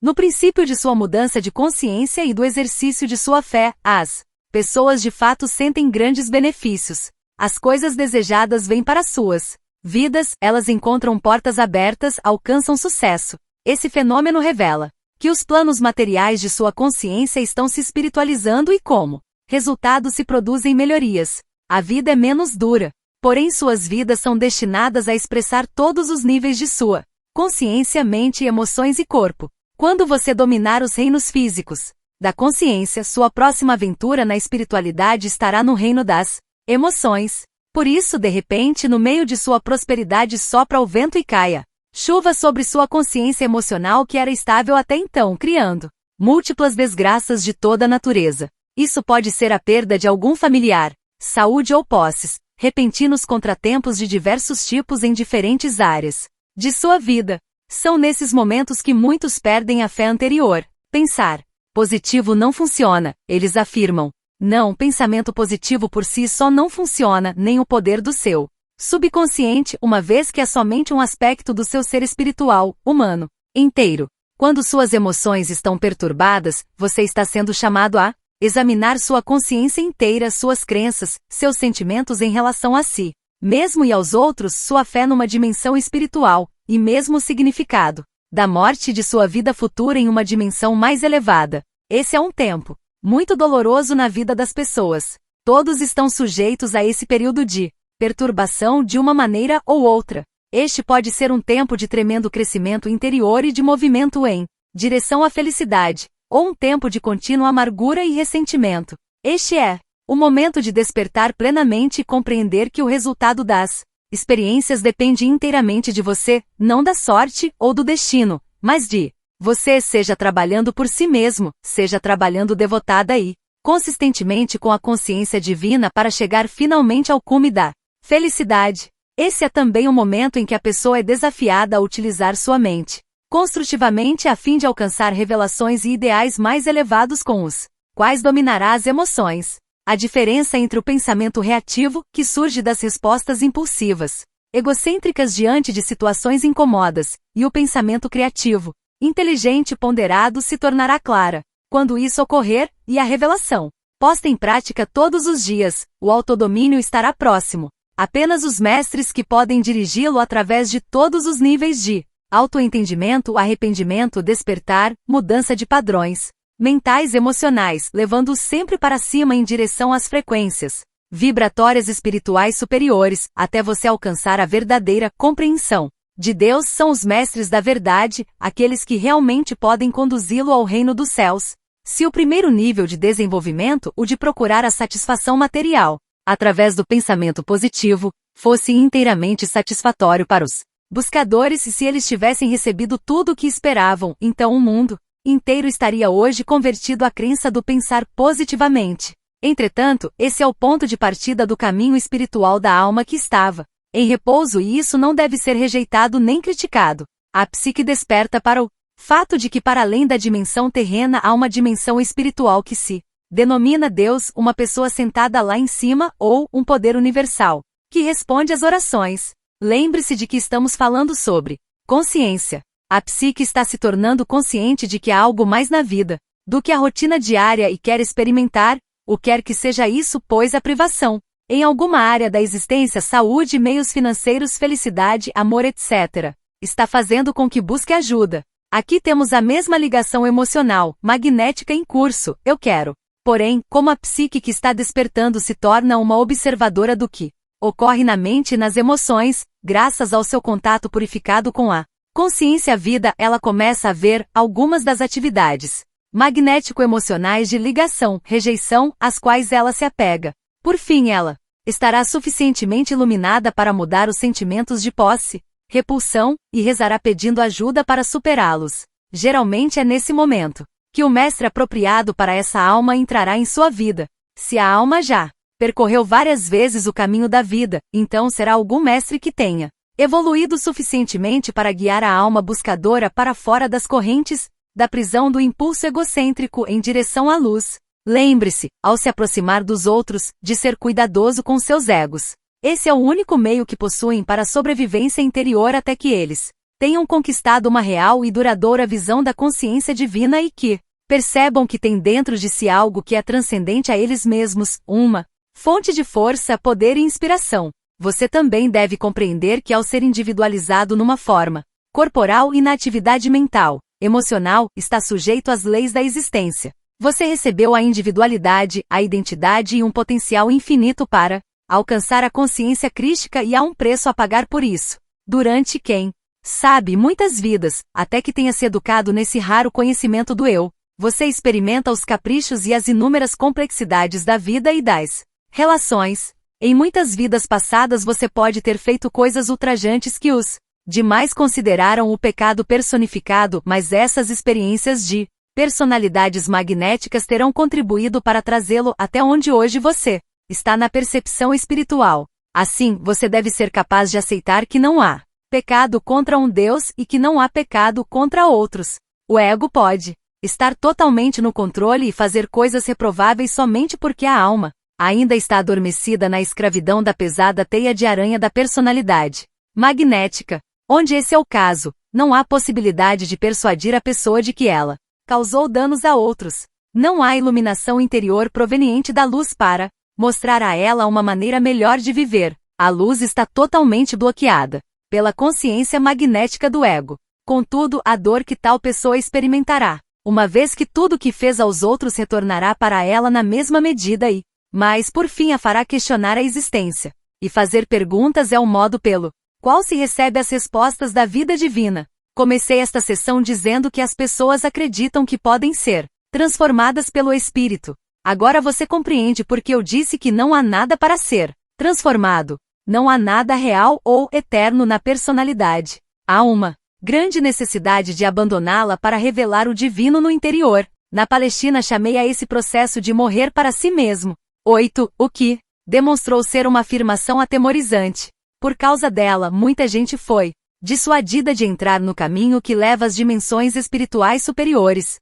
Speaker 1: No princípio de sua mudança de consciência e do exercício de sua fé, as pessoas de fato sentem grandes benefícios. As coisas desejadas vêm para suas vidas, elas encontram portas abertas, alcançam sucesso. Esse fenômeno revela que os planos materiais de sua consciência estão se espiritualizando e, como resultado, se produzem melhorias. A vida é menos dura, porém suas vidas são destinadas a expressar todos os níveis de sua consciência, mente, emoções e corpo. Quando você dominar os reinos físicos da consciência, sua próxima aventura na espiritualidade estará no reino das emoções. Por isso, de repente, no meio de sua prosperidade sopra o vento e caia chuva sobre sua consciência emocional que era estável até então, criando múltiplas desgraças de toda a natureza. Isso pode ser a perda de algum familiar, saúde ou posses, repentinos contratempos de diversos tipos em diferentes áreas de sua vida. São nesses momentos que muitos perdem a fé anterior. Pensar positivo não funciona, eles afirmam. Não, pensamento positivo por si só não funciona, nem o poder do seu subconsciente, uma vez que é somente um aspecto do seu ser espiritual, humano, inteiro. Quando suas emoções estão perturbadas, você está sendo chamado a examinar sua consciência inteira, suas crenças, seus sentimentos em relação a si mesmo e aos outros, sua fé numa dimensão espiritual, e mesmo o significado da morte de sua vida futura em uma dimensão mais elevada. Esse é um tempo muito doloroso na vida das pessoas. Todos estão sujeitos a esse período de perturbação de uma maneira ou outra. Este pode ser um tempo de tremendo crescimento interior e de movimento em direção à felicidade, ou um tempo de contínua amargura e ressentimento. Este é o momento de despertar plenamente e compreender que o resultado das experiências depende inteiramente de você, não da sorte ou do destino, mas de você, seja trabalhando por si mesmo, seja trabalhando devotada e consistentemente com a consciência divina para chegar finalmente ao cume da felicidade. Esse é também o momento em que a pessoa é desafiada a utilizar sua mente construtivamente a fim de alcançar revelações e ideais mais elevados com os quais dominará as emoções. A diferença entre o pensamento reativo, que surge das respostas impulsivas, egocêntricas diante de situações incômodas, e o pensamento criativo, inteligente e ponderado se tornará clara quando isso ocorrer, e a revelação, posta em prática todos os dias, o autodomínio estará próximo. Apenas os mestres que podem dirigi-lo através de todos os níveis de autoentendimento, arrependimento, despertar, mudança de padrões mentais, emocionais, levando-os sempre para cima em direção às frequências vibratórias espirituais superiores, até você alcançar a verdadeira compreensão de Deus. São os mestres da verdade, aqueles que realmente podem conduzi-lo ao reino dos céus. Se o primeiro nível de desenvolvimento, o de procurar a satisfação material, através do pensamento positivo, fosse inteiramente satisfatório para os buscadores, e se eles tivessem recebido tudo o que esperavam, então o mundo inteiro estaria hoje convertido à crença do pensar positivamente. Entretanto, esse é o ponto de partida do caminho espiritual da alma que estava em repouso, e isso não deve ser rejeitado nem criticado. A psique desperta para o fato de que, para além da dimensão terrena, há uma dimensão espiritual que se denomina Deus, uma pessoa sentada lá em cima, ou um poder universal, que responde às orações. Lembre-se de que estamos falando sobre consciência. A psique está se tornando consciente de que há algo mais na vida do que a rotina diária e quer experimentar, o quer que seja isso, pois a privação em alguma área da existência, saúde, meios financeiros, felicidade, amor, etc., está fazendo com que busque ajuda. Aqui temos a mesma ligação emocional, magnética em curso, eu quero. Porém, como a psique que está despertando se torna uma observadora do que ocorre na mente e nas emoções, graças ao seu contato purificado com a consciência vida, ela começa a ver algumas das atividades magnético-emocionais de ligação, rejeição, às quais ela se apega. Por fim, ela estará suficientemente iluminada para mudar os sentimentos de posse, repulsão, e rezará pedindo ajuda para superá-los. Geralmente é nesse momento que o mestre apropriado para essa alma entrará em sua vida. Se a alma já percorreu várias vezes o caminho da vida, então será algum mestre que tenha evoluído suficientemente para guiar a alma buscadora para fora das correntes da prisão do impulso egocêntrico em direção à luz. Lembre-se, ao se aproximar dos outros, de ser cuidadoso com seus egos. Esse é o único meio que possuem para a sobrevivência interior até que eles tenham conquistado uma real e duradoura visão da consciência divina e que percebam que tem dentro de si algo que é transcendente a eles mesmos, uma fonte de força, poder e inspiração. Você também deve compreender que, ao ser individualizado numa forma corporal e na atividade mental, emocional, está sujeito às leis da existência. Você recebeu a individualidade, a identidade e um potencial infinito para alcançar a consciência crística, e há um preço a pagar por isso. Durante quem sabe muitas vidas, até que tenha se educado nesse raro conhecimento do eu, você experimenta os caprichos e as inúmeras complexidades da vida e das relações. Em muitas vidas passadas você pode ter feito coisas ultrajantes que os demais consideraram o pecado personificado, mas essas experiências de personalidades magnéticas terão contribuído para trazê-lo até onde hoje você está na percepção espiritual. Assim, você deve ser capaz de aceitar que não há pecado contra um Deus e que não há pecado contra outros. O ego pode estar totalmente no controle e fazer coisas reprováveis somente porque a alma ainda está adormecida na escravidão da pesada teia de aranha da personalidade magnética. Onde esse é o caso, não há possibilidade de persuadir a pessoa de que ela causou danos a outros. Não há iluminação interior proveniente da luz para mostrar a ela uma maneira melhor de viver. A luz está totalmente bloqueada pela consciência magnética do ego. Contudo, a dor que tal pessoa experimentará, uma vez que tudo que fez aos outros retornará para ela na mesma medida mas por fim a fará questionar a existência. E fazer perguntas é o modo pelo qual se recebe as respostas da vida divina. Comecei esta sessão dizendo que as pessoas acreditam que podem ser transformadas pelo Espírito. Agora você compreende porque eu disse que não há nada para ser transformado. Não há nada real ou eterno na personalidade. Há uma grande necessidade de abandoná-la para revelar o divino no interior. Na Palestina chamei a esse processo de morrer para si mesmo. 8. O que demonstrou ser uma afirmação atemorizante. Por causa dela, muita gente foi dissuadida de entrar no caminho que leva às dimensões espirituais superiores.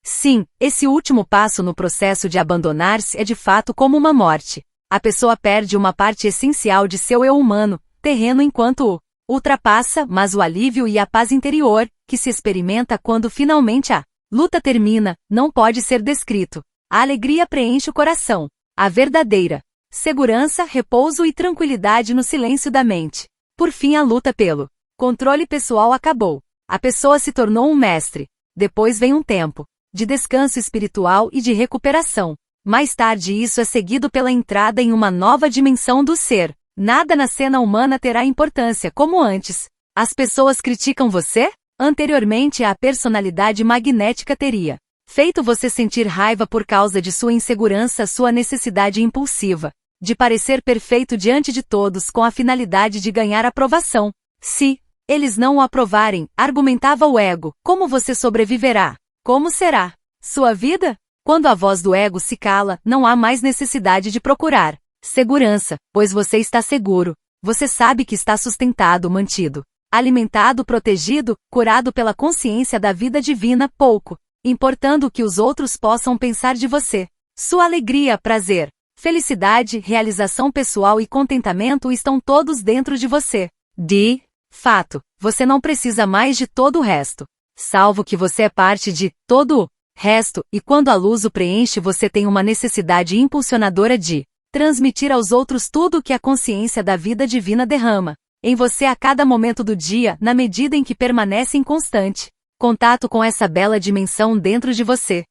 Speaker 1: Sim, esse último passo no processo de abandonar-se é de fato como uma morte. A pessoa perde uma parte essencial de seu eu humano, terreno, enquanto o ultrapassa, mas o alívio e a paz interior, que se experimenta quando finalmente a luta termina, não pode ser descrito. A alegria preenche o coração. A verdadeira segurança, repouso e tranquilidade no silêncio da mente. Por fim, a luta pelo controle pessoal acabou. A pessoa se tornou um mestre. Depois vem um tempo de descanso espiritual e de recuperação. Mais tarde isso é seguido pela entrada em uma nova dimensão do ser. Nada na cena humana terá importância como antes. As pessoas criticam você? Anteriormente a personalidade magnética teria feito você sentir raiva por causa de sua insegurança, sua necessidade impulsiva de parecer perfeito diante de todos com a finalidade de ganhar aprovação. Se eles não o aprovarem, argumentava o ego, como você sobreviverá? Como será sua vida? Quando a voz do ego se cala, não há mais necessidade de procurar segurança, pois você está seguro. Você sabe que está sustentado, mantido, alimentado, protegido, curado pela consciência da vida divina, pouco importando o que os outros possam pensar de você. Sua alegria, prazer, felicidade, realização pessoal e contentamento estão todos dentro de você. De fato, você não precisa mais de todo o resto, salvo que você é parte de todo o resto, e quando a luz o preenche, você tem uma necessidade impulsionadora de transmitir aos outros tudo o que a consciência da vida divina derrama em você a cada momento do dia, na medida em que permanece em constante contato com essa bela dimensão dentro de você.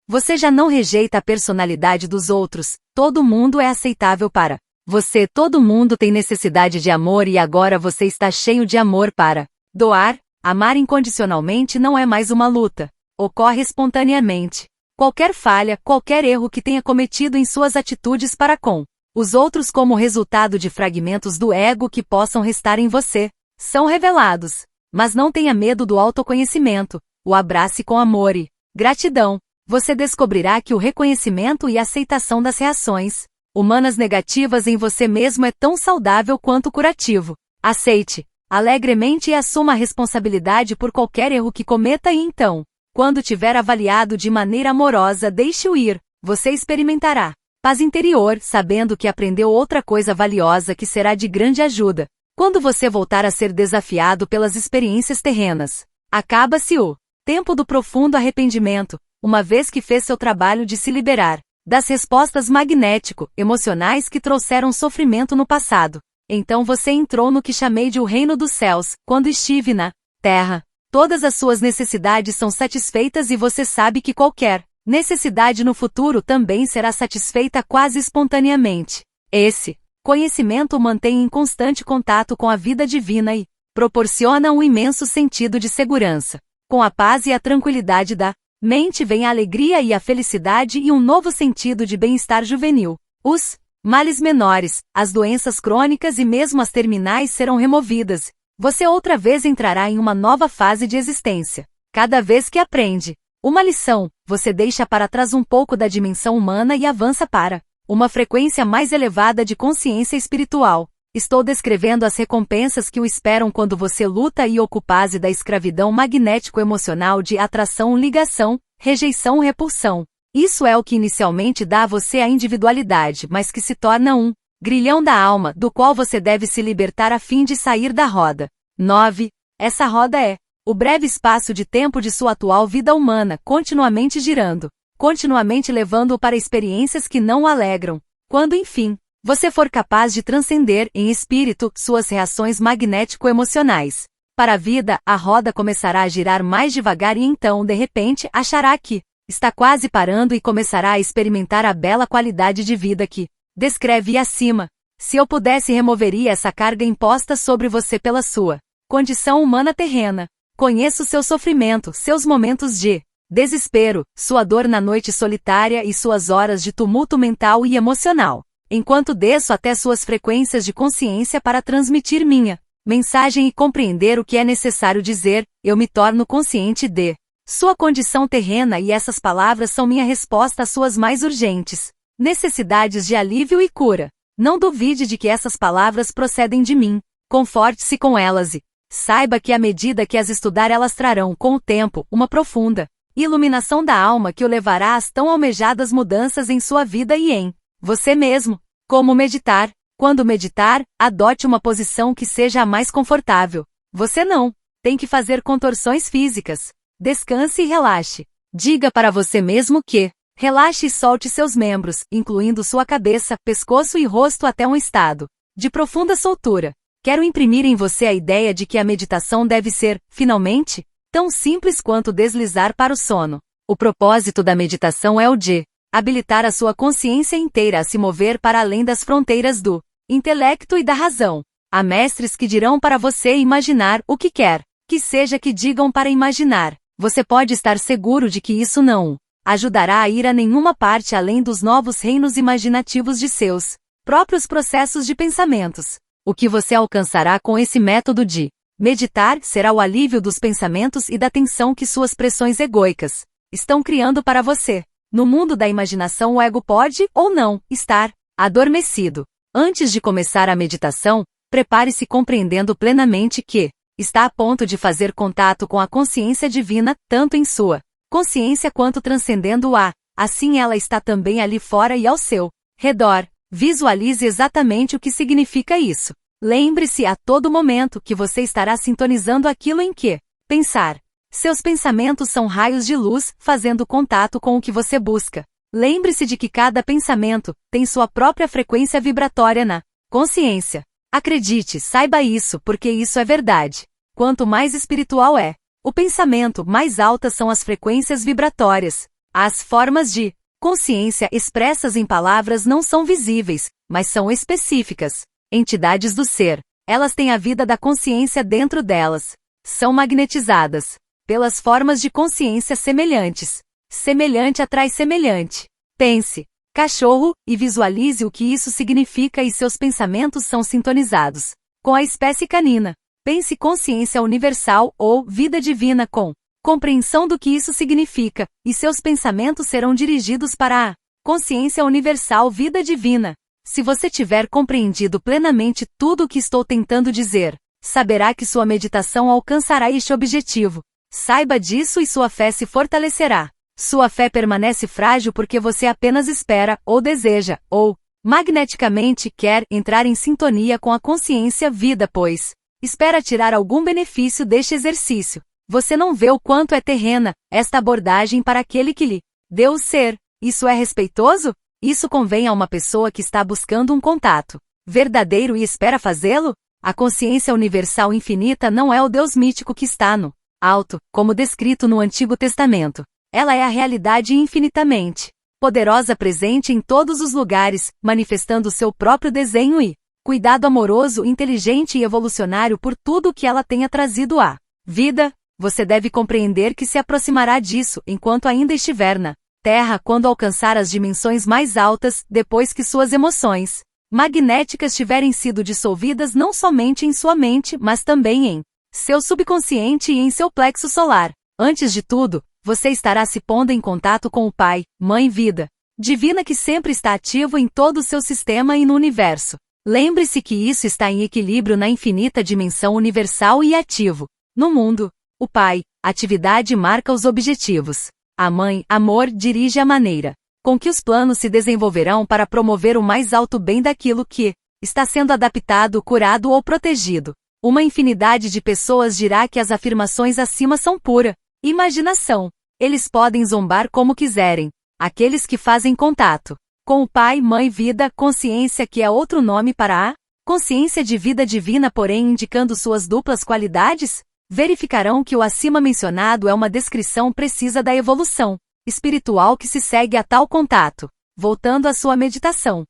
Speaker 1: Você já não rejeita a personalidade dos outros, todo mundo é aceitável para você, todo mundo tem necessidade de amor e agora você está cheio de amor para doar. Amar incondicionalmente não é mais uma luta, ocorre espontaneamente. Qualquer falha, qualquer erro que tenha cometido em suas atitudes para com os outros como resultado de fragmentos do ego que possam restar em você, são revelados. Mas não tenha medo do autoconhecimento, o abrace com amor e gratidão. Você descobrirá que o reconhecimento e aceitação das reações humanas negativas em você mesmo é tão saudável quanto curativo. Aceite alegremente e assuma a responsabilidade por qualquer erro que cometa e então, quando tiver avaliado de maneira amorosa, deixe-o ir. Você experimentará paz interior, sabendo que aprendeu outra coisa valiosa que será de grande ajuda quando você voltar a ser desafiado pelas experiências terrenas. Acaba-se o tempo do profundo arrependimento, uma vez que fez seu trabalho de se liberar das respostas magnético-emocionais que trouxeram sofrimento no passado. Então você entrou no que chamei de o reino dos céus. Quando estive na terra, todas as suas necessidades são satisfeitas e você sabe que qualquer necessidade no futuro também será satisfeita quase espontaneamente. Esse conhecimento o mantém em constante contato com a vida divina e proporciona um imenso sentido de segurança. Com a paz e a tranquilidade da mente vem a alegria e a felicidade e um novo sentido de bem-estar juvenil. Os males menores, as doenças crônicas e mesmo as terminais serão removidas. Você outra vez entrará em uma nova fase de existência. Cada vez que aprende uma lição, você deixa para trás um pouco da dimensão humana e avança para uma frequência mais elevada de consciência espiritual. Estou descrevendo as recompensas que o esperam quando você luta e ocupa-se da escravidão magnético-emocional de atração, ligação, rejeição, repulsão. Isso é o que inicialmente dá a você a individualidade, mas que se torna um grilhão da alma, do qual você deve se libertar a fim de sair da roda. 9. Essa roda é o breve espaço de tempo de sua atual vida humana, continuamente girando, continuamente levando-o para experiências que não o alegram. Quando, enfim, você for capaz de transcender, em espírito, suas reações magnético-emocionais para a vida, a roda começará a girar mais devagar e então, de repente, achará que está quase parando e começará a experimentar a bela qualidade de vida que descreve acima. Se eu pudesse, removeria essa carga imposta sobre você pela sua condição humana terrena. Conheço seu sofrimento, seus momentos de desespero, sua dor na noite solitária e suas horas de tumulto mental e emocional. Enquanto desço até suas frequências de consciência para transmitir minha mensagem e compreender o que é necessário dizer, eu me torno consciente de sua condição terrena e essas palavras são minha resposta às suas mais urgentes necessidades de alívio e cura. Não duvide de que essas palavras procedem de mim. Conforte-se com elas e saiba que à medida que as estudar elas trarão, com o tempo, uma profunda iluminação da alma que o levará às tão almejadas mudanças em sua vida e em você mesmo. Como meditar? Quando meditar, adote uma posição que seja a mais confortável. Você não tem que fazer contorções físicas. Descanse e relaxe. Diga para você mesmo que relaxe e solte seus membros, incluindo sua cabeça, pescoço e rosto até um estado de profunda soltura. Quero imprimir em você a ideia de que a meditação deve ser, finalmente, tão simples quanto deslizar para o sono. O propósito da meditação é o de habilitar a sua consciência inteira a se mover para além das fronteiras do intelecto e da razão. Há mestres que dirão para você imaginar o que quer que seja que digam para imaginar. Você pode estar seguro de que isso não ajudará a ir a nenhuma parte além dos novos reinos imaginativos de seus próprios processos de pensamentos. O que você alcançará com esse método de Meditar será o alívio dos pensamentos e da tensão que suas pressões egóicas estão criando para você. No mundo da imaginação, o ego pode, ou não, estar adormecido. Antes de começar a meditação, prepare-se compreendendo plenamente que está a ponto de fazer contato com a consciência divina, tanto em sua consciência quanto transcendendo-a. Assim ela está também ali fora e ao seu redor. Visualize exatamente o que significa isso. Lembre-se a todo momento que você estará sintonizando aquilo em que pensar. Seus pensamentos são raios de luz, fazendo contato com o que você busca. Lembre-se de que cada pensamento tem sua própria frequência vibratória na consciência. Acredite, saiba isso, porque isso é verdade. Quanto mais espiritual é o pensamento, mais altas são as frequências vibratórias. As formas de consciência expressas em palavras não são visíveis, mas são específicas. Entidades do ser. Elas têm a vida da consciência dentro delas. São magnetizadas pelas formas de consciência semelhantes. Semelhante atrai semelhante. Pense, cachorro, e visualize o que isso significa e seus pensamentos são sintonizados com a espécie canina. Pense consciência universal ou vida divina com compreensão do que isso significa, e seus pensamentos serão dirigidos para a consciência universal vida divina. Se você tiver compreendido plenamente tudo o que estou tentando dizer, saberá que sua meditação alcançará este objetivo. Saiba disso e sua fé se fortalecerá. Sua fé permanece frágil porque você apenas espera, ou deseja, ou magneticamente quer entrar em sintonia com a consciência vida, pois espera tirar algum benefício deste exercício. Você não vê o quanto é terrena esta abordagem para aquele que lhe deu o ser. Isso é respeitoso? Isso convém a uma pessoa que está buscando um contato verdadeiro e espera fazê-lo? A consciência universal infinita não é o Deus mítico que está no alto, como descrito no Antigo Testamento. Ela é a realidade infinitamente poderosa presente em todos os lugares, manifestando seu próprio desenho e cuidado amoroso, inteligente e evolucionário por tudo o que ela tenha trazido à vida. Você deve compreender que se aproximará disso enquanto ainda estiver na Terra, quando alcançar as dimensões mais altas, depois que suas emoções magnéticas tiverem sido dissolvidas não somente em sua mente, mas também em seu subconsciente e em seu plexo solar. Antes de tudo, você estará se pondo em contato com o Pai, Mãe Vida Divina que sempre está ativo em todo o seu sistema e no universo. Lembre-se que isso está em equilíbrio na infinita dimensão universal e ativo. No mundo, o Pai, atividade marca os objetivos. A Mãe, amor, dirige a maneira com que os planos se desenvolverão para promover o mais alto bem daquilo que está sendo adaptado, curado ou protegido. Uma infinidade de pessoas dirá que as afirmações acima são pura imaginação. Eles podem zombar como quiserem. Aqueles que fazem contato com o Pai, Mãe, Vida, Consciência, que é outro nome para a consciência de vida divina, porém indicando suas duplas qualidades, verificarão que o acima mencionado é uma descrição precisa da evolução espiritual que se segue a tal contato. Voltando à sua meditação.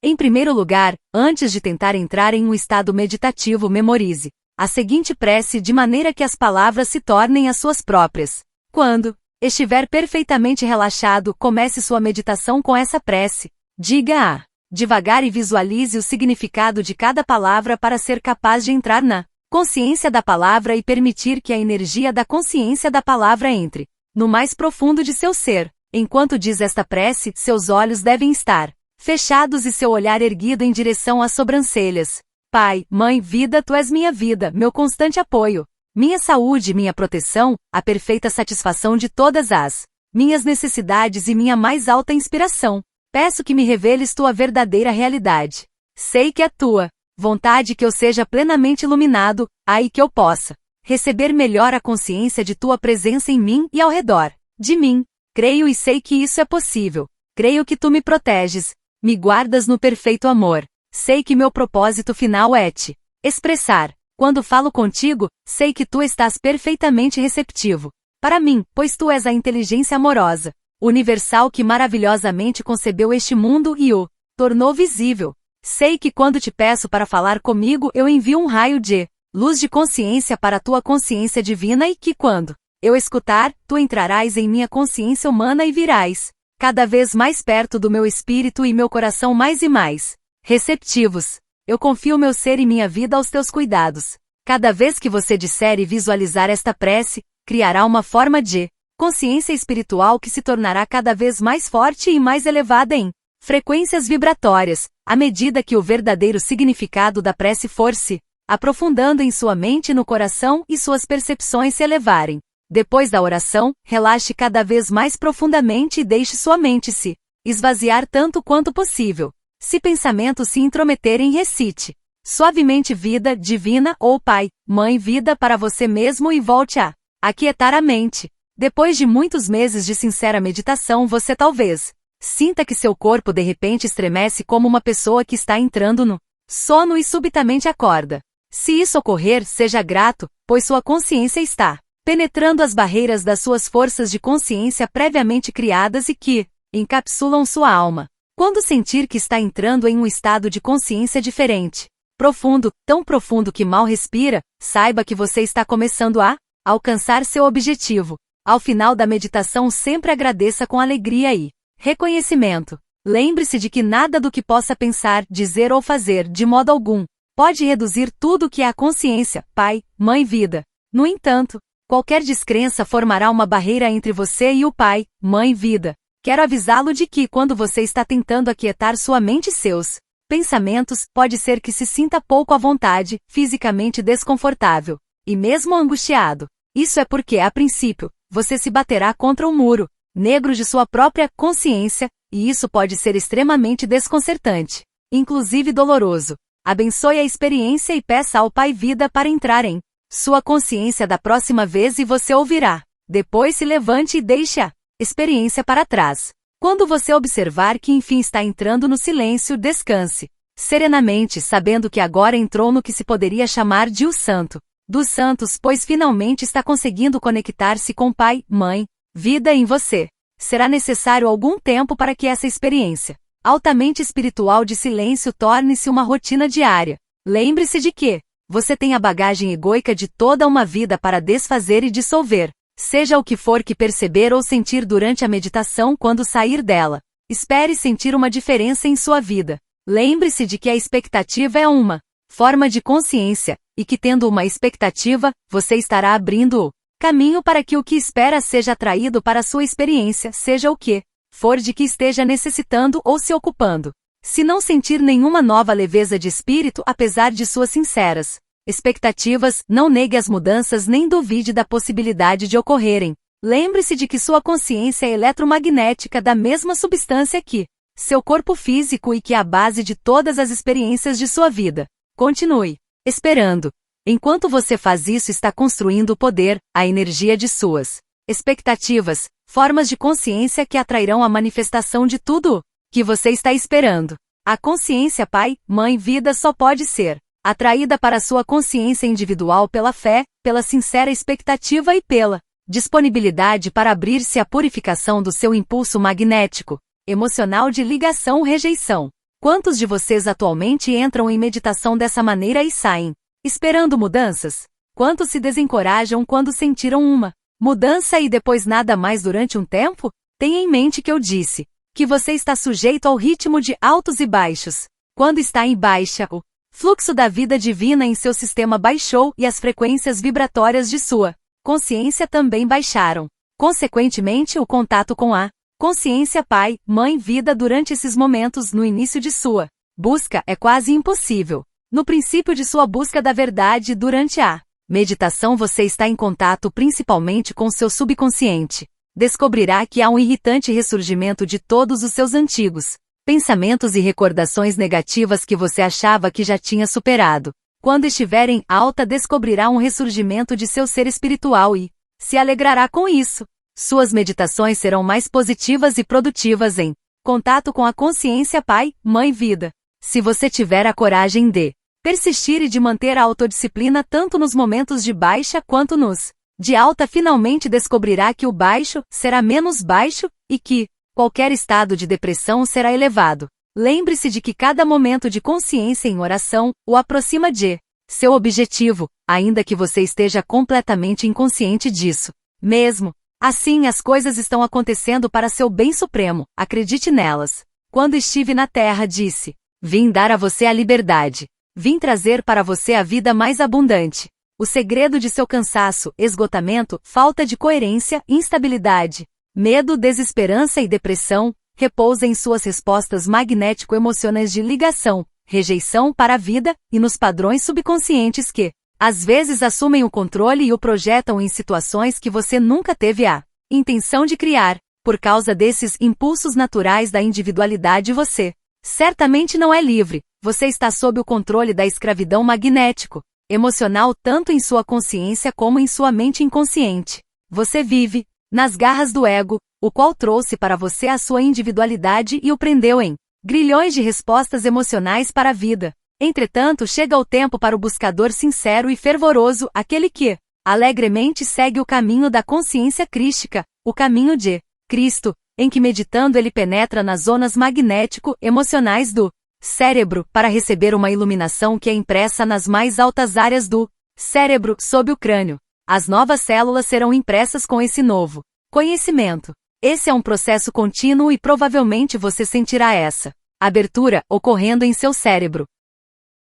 Speaker 1: Em primeiro lugar, antes de tentar entrar em um estado meditativo, memorize a seguinte prece de maneira que as palavras se tornem as suas próprias. Quando estiver perfeitamente relaxado, comece sua meditação com essa prece. Diga-a devagar e visualize o significado de cada palavra para ser capaz de entrar na consciência da palavra e permitir que a energia da consciência da palavra entre no mais profundo de seu ser. Enquanto diz esta prece, seus olhos devem estar fechados e seu olhar erguido em direção às sobrancelhas. Pai, Mãe, Vida, Tu és minha vida, meu constante apoio, minha saúde, minha proteção, a perfeita satisfação de todas as minhas necessidades e minha mais alta inspiração. Peço que me reveles Tua verdadeira realidade. Sei que é Tua vontade que eu seja plenamente iluminado, aí que eu possa receber melhor a consciência de Tua presença em mim e ao redor de mim. Creio e sei que isso é possível. Creio que Tu me proteges, me guardas no perfeito amor. Sei que meu propósito final é te expressar. Quando falo contigo, sei que Tu estás perfeitamente receptivo para mim, pois Tu és a inteligência amorosa, universal que maravilhosamente concebeu este mundo e o tornou visível. Sei que quando te peço para falar comigo, eu envio um raio de luz de consciência para a Tua consciência divina e que quando eu escutar, Tu entrarás em minha consciência humana e virás cada vez mais perto do meu espírito e meu coração mais e mais receptivos. Eu confio meu ser e minha vida aos Teus cuidados. Cada vez que você disser e visualizar esta prece, criará uma forma de consciência espiritual que se tornará cada vez mais forte e mais elevada em frequências vibratórias, à medida que o verdadeiro significado da prece for se aprofundando em sua mente e no coração e suas percepções se elevarem. Depois da oração, relaxe cada vez mais profundamente e deixe sua mente se esvaziar tanto quanto possível. Se pensamentos se intrometerem, recite suavemente vida divina ou Pai, Mãe vida para você mesmo e volte a aquietar a mente. Depois de muitos meses de sincera meditação, você talvez sinta que seu corpo de repente estremece como uma pessoa que está entrando no sono e subitamente acorda. Se isso ocorrer, seja grato, pois sua consciência está penetrando as barreiras das suas forças de consciência previamente criadas e que encapsulam sua alma. Quando sentir que está entrando em um estado de consciência diferente, profundo, tão profundo que mal respira, saiba que você está começando a alcançar seu objetivo. Ao final da meditação, sempre agradeça com alegria e reconhecimento. Lembre-se de que nada do que possa pensar, dizer ou fazer, de modo algum, pode reduzir tudo o que é a consciência, Pai, Mãe, Vida. No entanto, qualquer descrença formará uma barreira entre você e o Pai, Mãe, Vida. Quero avisá-lo de que, quando você está tentando aquietar sua mente e seus pensamentos, pode ser que se sinta pouco à vontade, fisicamente desconfortável, e mesmo angustiado. Isso é porque, a princípio, você se baterá contra o muro negro de sua própria consciência, e isso pode ser extremamente desconcertante, inclusive doloroso. Abençoe a experiência e peça ao Pai Vida para entrar em sua consciência da próxima vez e você ouvirá. Depois se levante e deixe a experiência para trás. Quando você observar que enfim está entrando no silêncio, descanse serenamente, sabendo que agora entrou no que se poderia chamar de o Santo dos Santos, pois finalmente está conseguindo conectar-se com Pai, Mãe, Vida em você. Será necessário algum tempo para que essa experiência altamente espiritual de silêncio torne-se uma rotina diária. Lembre-se de que você tem a bagagem egóica de toda uma vida para desfazer e dissolver. Seja o que for que perceber ou sentir durante a meditação, quando sair dela, espere sentir uma diferença em sua vida. Lembre-se de que a expectativa é uma forma de consciência, e que tendo uma expectativa, você estará abrindo o caminho para que o que espera seja atraído para a sua experiência, seja o que for de que esteja necessitando ou se ocupando. Se não sentir nenhuma nova leveza de espírito apesar de suas sinceras expectativas, não negue as mudanças nem duvide da possibilidade de ocorrerem. Lembre-se de que sua consciência é eletromagnética da mesma substância que seu corpo físico e que é a base de todas as experiências de sua vida. Continue esperando. Enquanto você faz isso, está construindo o poder, a energia de suas expectativas, formas de consciência que atrairão a manifestação de tudo que você está esperando. A consciência Pai, Mãe, Vida só pode ser atraída para sua consciência individual pela fé, pela sincera expectativa e pela disponibilidade para abrir-se à purificação do seu impulso magnético, emocional de ligação-rejeição. Quantos de vocês atualmente entram em meditação dessa maneira e saem esperando mudanças? Quantos se desencorajam quando sentiram uma mudança e depois nada mais durante um tempo? Tenha em mente que eu disse que você está sujeito ao ritmo de altos e baixos. Quando está em baixa, o fluxo da vida divina em seu sistema baixou e as frequências vibratórias de sua consciência também baixaram. Consequentemente, o contato com a consciência Pai, Mãe, Vida durante esses momentos no início de sua busca é quase impossível. No princípio de sua busca da verdade durante a meditação, você está em contato principalmente com seu subconsciente. Descobrirá que há um irritante ressurgimento de todos os seus antigos pensamentos e recordações negativas que você achava que já tinha superado. Quando estiver em alta, descobrirá um ressurgimento de seu ser espiritual e se alegrará com isso. Suas meditações serão mais positivas e produtivas em contato com a consciência Pai, Mãe, Vida. Se você tiver a coragem de persistir e de manter a autodisciplina tanto nos momentos de baixa quanto nos de alta, finalmente descobrirá que o baixo será menos baixo e que qualquer estado de depressão será elevado. Lembre-se de que cada momento de consciência em oração o aproxima de seu objetivo, ainda que você esteja completamente inconsciente disso. Mesmo assim, as coisas estão acontecendo para seu bem supremo, acredite nelas. Quando estive na Terra, disse: vim dar a você a liberdade. Vim trazer para você a vida mais abundante. O segredo de seu cansaço, esgotamento, falta de coerência, instabilidade, medo, desesperança e depressão, repousa em suas respostas magnético-emocionais de ligação, rejeição para a vida e nos padrões subconscientes que, às vezes, assumem o controle e o projetam em situações que você nunca teve a intenção de criar. Por causa desses impulsos naturais da individualidade, você certamente não é livre. Você está sob o controle da escravidão magnético, emocional tanto em sua consciência como em sua mente inconsciente. Você vive nas garras do ego, o qual trouxe para você a sua individualidade e o prendeu em grilhões de respostas emocionais para a vida. Entretanto, chega o tempo para o buscador sincero e fervoroso, aquele que alegremente segue o caminho da consciência crística, o caminho de Cristo, em que meditando ele penetra nas zonas magnético-emocionais do cérebro para receber uma iluminação que é impressa nas mais altas áreas do cérebro, sob o crânio. As novas células serão impressas com esse novo conhecimento. Esse é um processo contínuo e provavelmente você sentirá essa abertura ocorrendo em seu cérebro.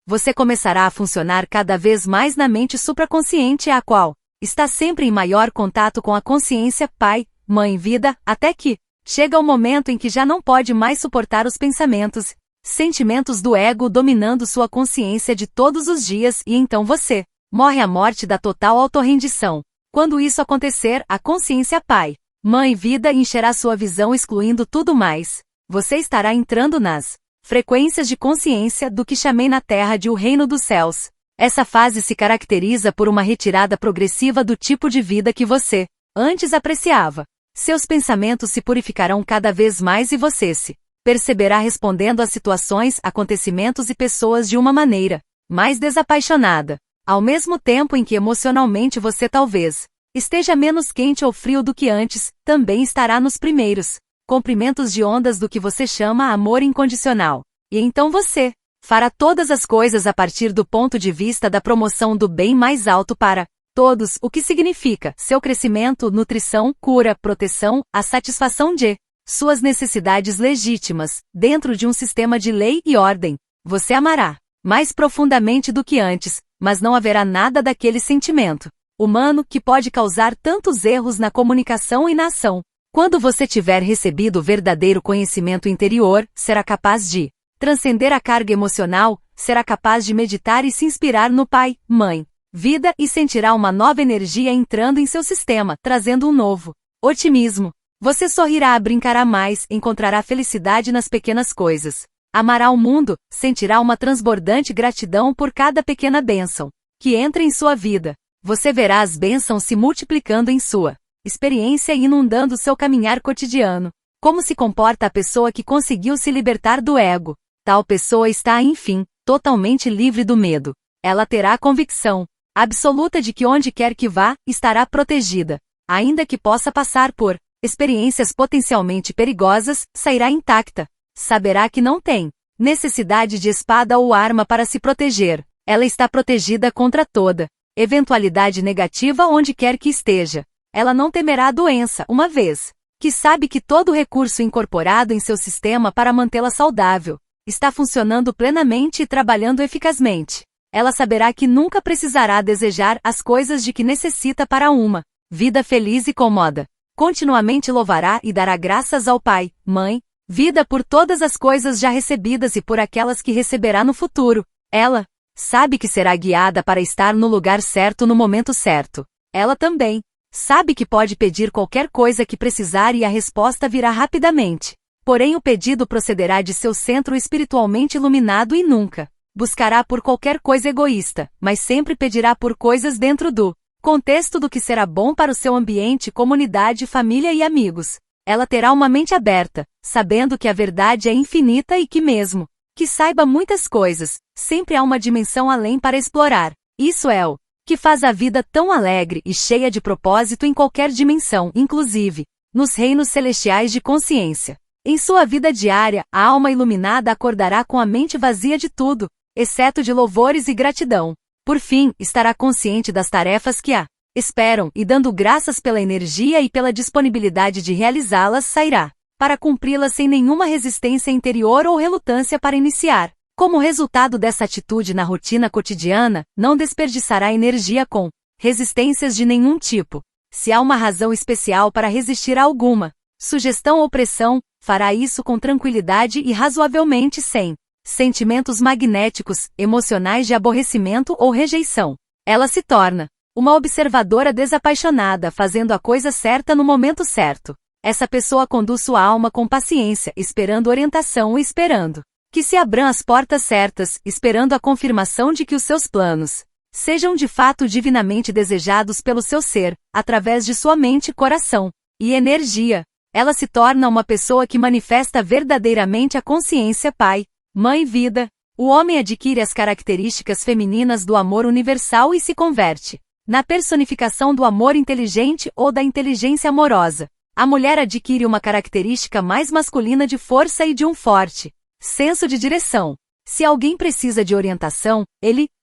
Speaker 1: Você começará a funcionar cada vez mais na mente supraconsciente, a qual está sempre em maior contato com a consciência Pai, Mãe, Vida, até que chega o momento em que já não pode mais suportar os pensamentos, sentimentos do ego dominando sua consciência de todos os dias e então você morre a morte da total autorrendição. Quando isso acontecer, a consciência Pai, Mãe, Vida encherá sua visão excluindo tudo mais. Você estará entrando nas frequências de consciência do que chamei na Terra de o reino dos céus. Essa fase se caracteriza por uma retirada progressiva do tipo de vida que você antes apreciava. Seus pensamentos se purificarão cada vez mais e você se perceberá respondendo a situações, acontecimentos e pessoas de uma maneira mais desapaixonada. Ao mesmo tempo em que emocionalmente você talvez esteja menos quente ou frio do que antes, também estará nos primeiros comprimentos de ondas do que você chama amor incondicional. E então você fará todas as coisas a partir do ponto de vista da promoção do bem mais alto para todos, o que significa seu crescimento, nutrição, cura, proteção, a satisfação de suas necessidades legítimas, dentro de um sistema de lei e ordem. Você amará mais profundamente do que antes, mas não haverá nada daquele sentimento humano que pode causar tantos erros na comunicação e na ação. Quando você tiver recebido o verdadeiro conhecimento interior, será capaz de transcender a carga emocional, será capaz de meditar e se inspirar no Pai, Mãe, Vida e sentirá uma nova energia entrando em seu sistema, trazendo um novo otimismo. Você sorrirá, brincará mais, encontrará felicidade nas pequenas coisas. Amará o mundo, sentirá uma transbordante gratidão por cada pequena bênção que entra em sua vida. Você verá as bênçãos se multiplicando em sua experiência e inundando seu caminhar cotidiano. Como se comporta a pessoa que conseguiu se libertar do ego? Tal pessoa está, enfim, totalmente livre do medo. Ela terá a convicção absoluta de que onde quer que vá, estará protegida. Ainda que possa passar por experiências potencialmente perigosas, sairá intacta. Saberá que não tem necessidade de espada ou arma para se proteger. Ela está protegida contra toda eventualidade negativa onde quer que esteja. Ela não temerá a doença, uma vez que sabe que todo recurso incorporado em seu sistema para mantê-la saudável está funcionando plenamente e trabalhando eficazmente. Ela saberá que nunca precisará desejar as coisas de que necessita para uma vida feliz e cômoda. Continuamente louvará e dará graças ao Pai, Mãe, Vida por todas as coisas já recebidas e por aquelas que receberá no futuro. Ela sabe que será guiada para estar no lugar certo no momento certo. Ela também sabe que pode pedir qualquer coisa que precisar e a resposta virá rapidamente. Porém o pedido procederá de seu centro espiritualmente iluminado e nunca buscará por qualquer coisa egoísta, mas sempre pedirá por coisas dentro do contexto do que será bom para o seu ambiente, comunidade, família e amigos. Ela terá uma mente aberta, sabendo que a verdade é infinita e que mesmo que saiba muitas coisas, sempre há uma dimensão além para explorar. Isso é o que faz a vida tão alegre e cheia de propósito em qualquer dimensão, inclusive nos reinos celestiais de consciência. Em sua vida diária, a alma iluminada acordará com a mente vazia de tudo, exceto de louvores e gratidão. Por fim, estará consciente das tarefas que a esperam e dando graças pela energia e pela disponibilidade de realizá-las sairá para cumpri-las sem nenhuma resistência interior ou relutância para iniciar Como resultado dessa atitude na rotina cotidiana, não desperdiçará energia com resistências de nenhum tipo. Se há uma razão especial para resistir a alguma sugestão ou pressão, fará isso com tranquilidade e razoavelmente sem sentimentos magnéticos, emocionais de aborrecimento ou rejeição. Ela se torna uma observadora desapaixonada, fazendo a coisa certa no momento certo. Essa pessoa conduz sua alma com paciência, esperando orientação e esperando que se abram as portas certas, esperando a confirmação de que os seus planos sejam de fato divinamente desejados pelo seu ser, através de sua mente, coração e energia. Ela se torna uma pessoa que manifesta verdadeiramente a consciência Pai, Mãe, Vida. O homem adquire as características femininas do amor universal e se converte na personificação do amor inteligente ou da inteligência amorosa. A mulher adquire uma característica mais masculina de força e de um forte senso de direção. Se alguém precisa de orientação,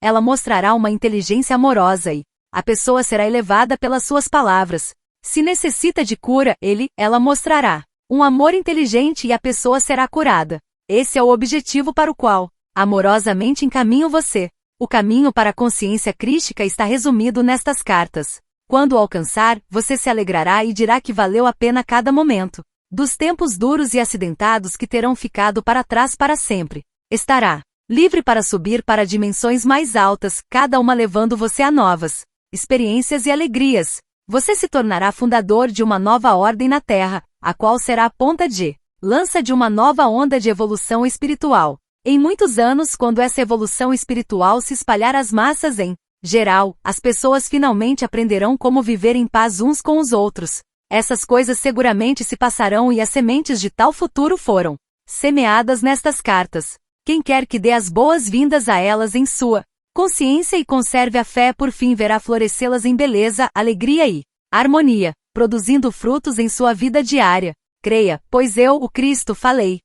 Speaker 1: ela mostrará uma inteligência amorosa e a pessoa será elevada pelas suas palavras. Se necessita de cura, ela mostrará um amor inteligente e a pessoa será curada. Esse é o objetivo para o qual amorosamente encaminho você. O caminho para a consciência crística está resumido nestas cartas. Quando o alcançar, você se alegrará e dirá que valeu a pena cada momento dos tempos duros e acidentados que terão ficado para trás para sempre. Estará livre para subir para dimensões mais altas, cada uma levando você a novas experiências e alegrias. Você se tornará fundador de uma nova ordem na Terra, a qual será a ponta de lança de uma nova onda de evolução espiritual. Em muitos anos, quando essa evolução espiritual se espalhar às massas em geral, as pessoas finalmente aprenderão como viver em paz uns com os outros. Essas coisas seguramente se passarão e as sementes de tal futuro foram semeadas nestas cartas. Quem quer que dê as boas-vindas a elas em sua consciência e conserve a fé, por fim verá florescê-las em beleza, alegria e harmonia, produzindo frutos em sua vida diária. Creia, pois eu, o Cristo, falei.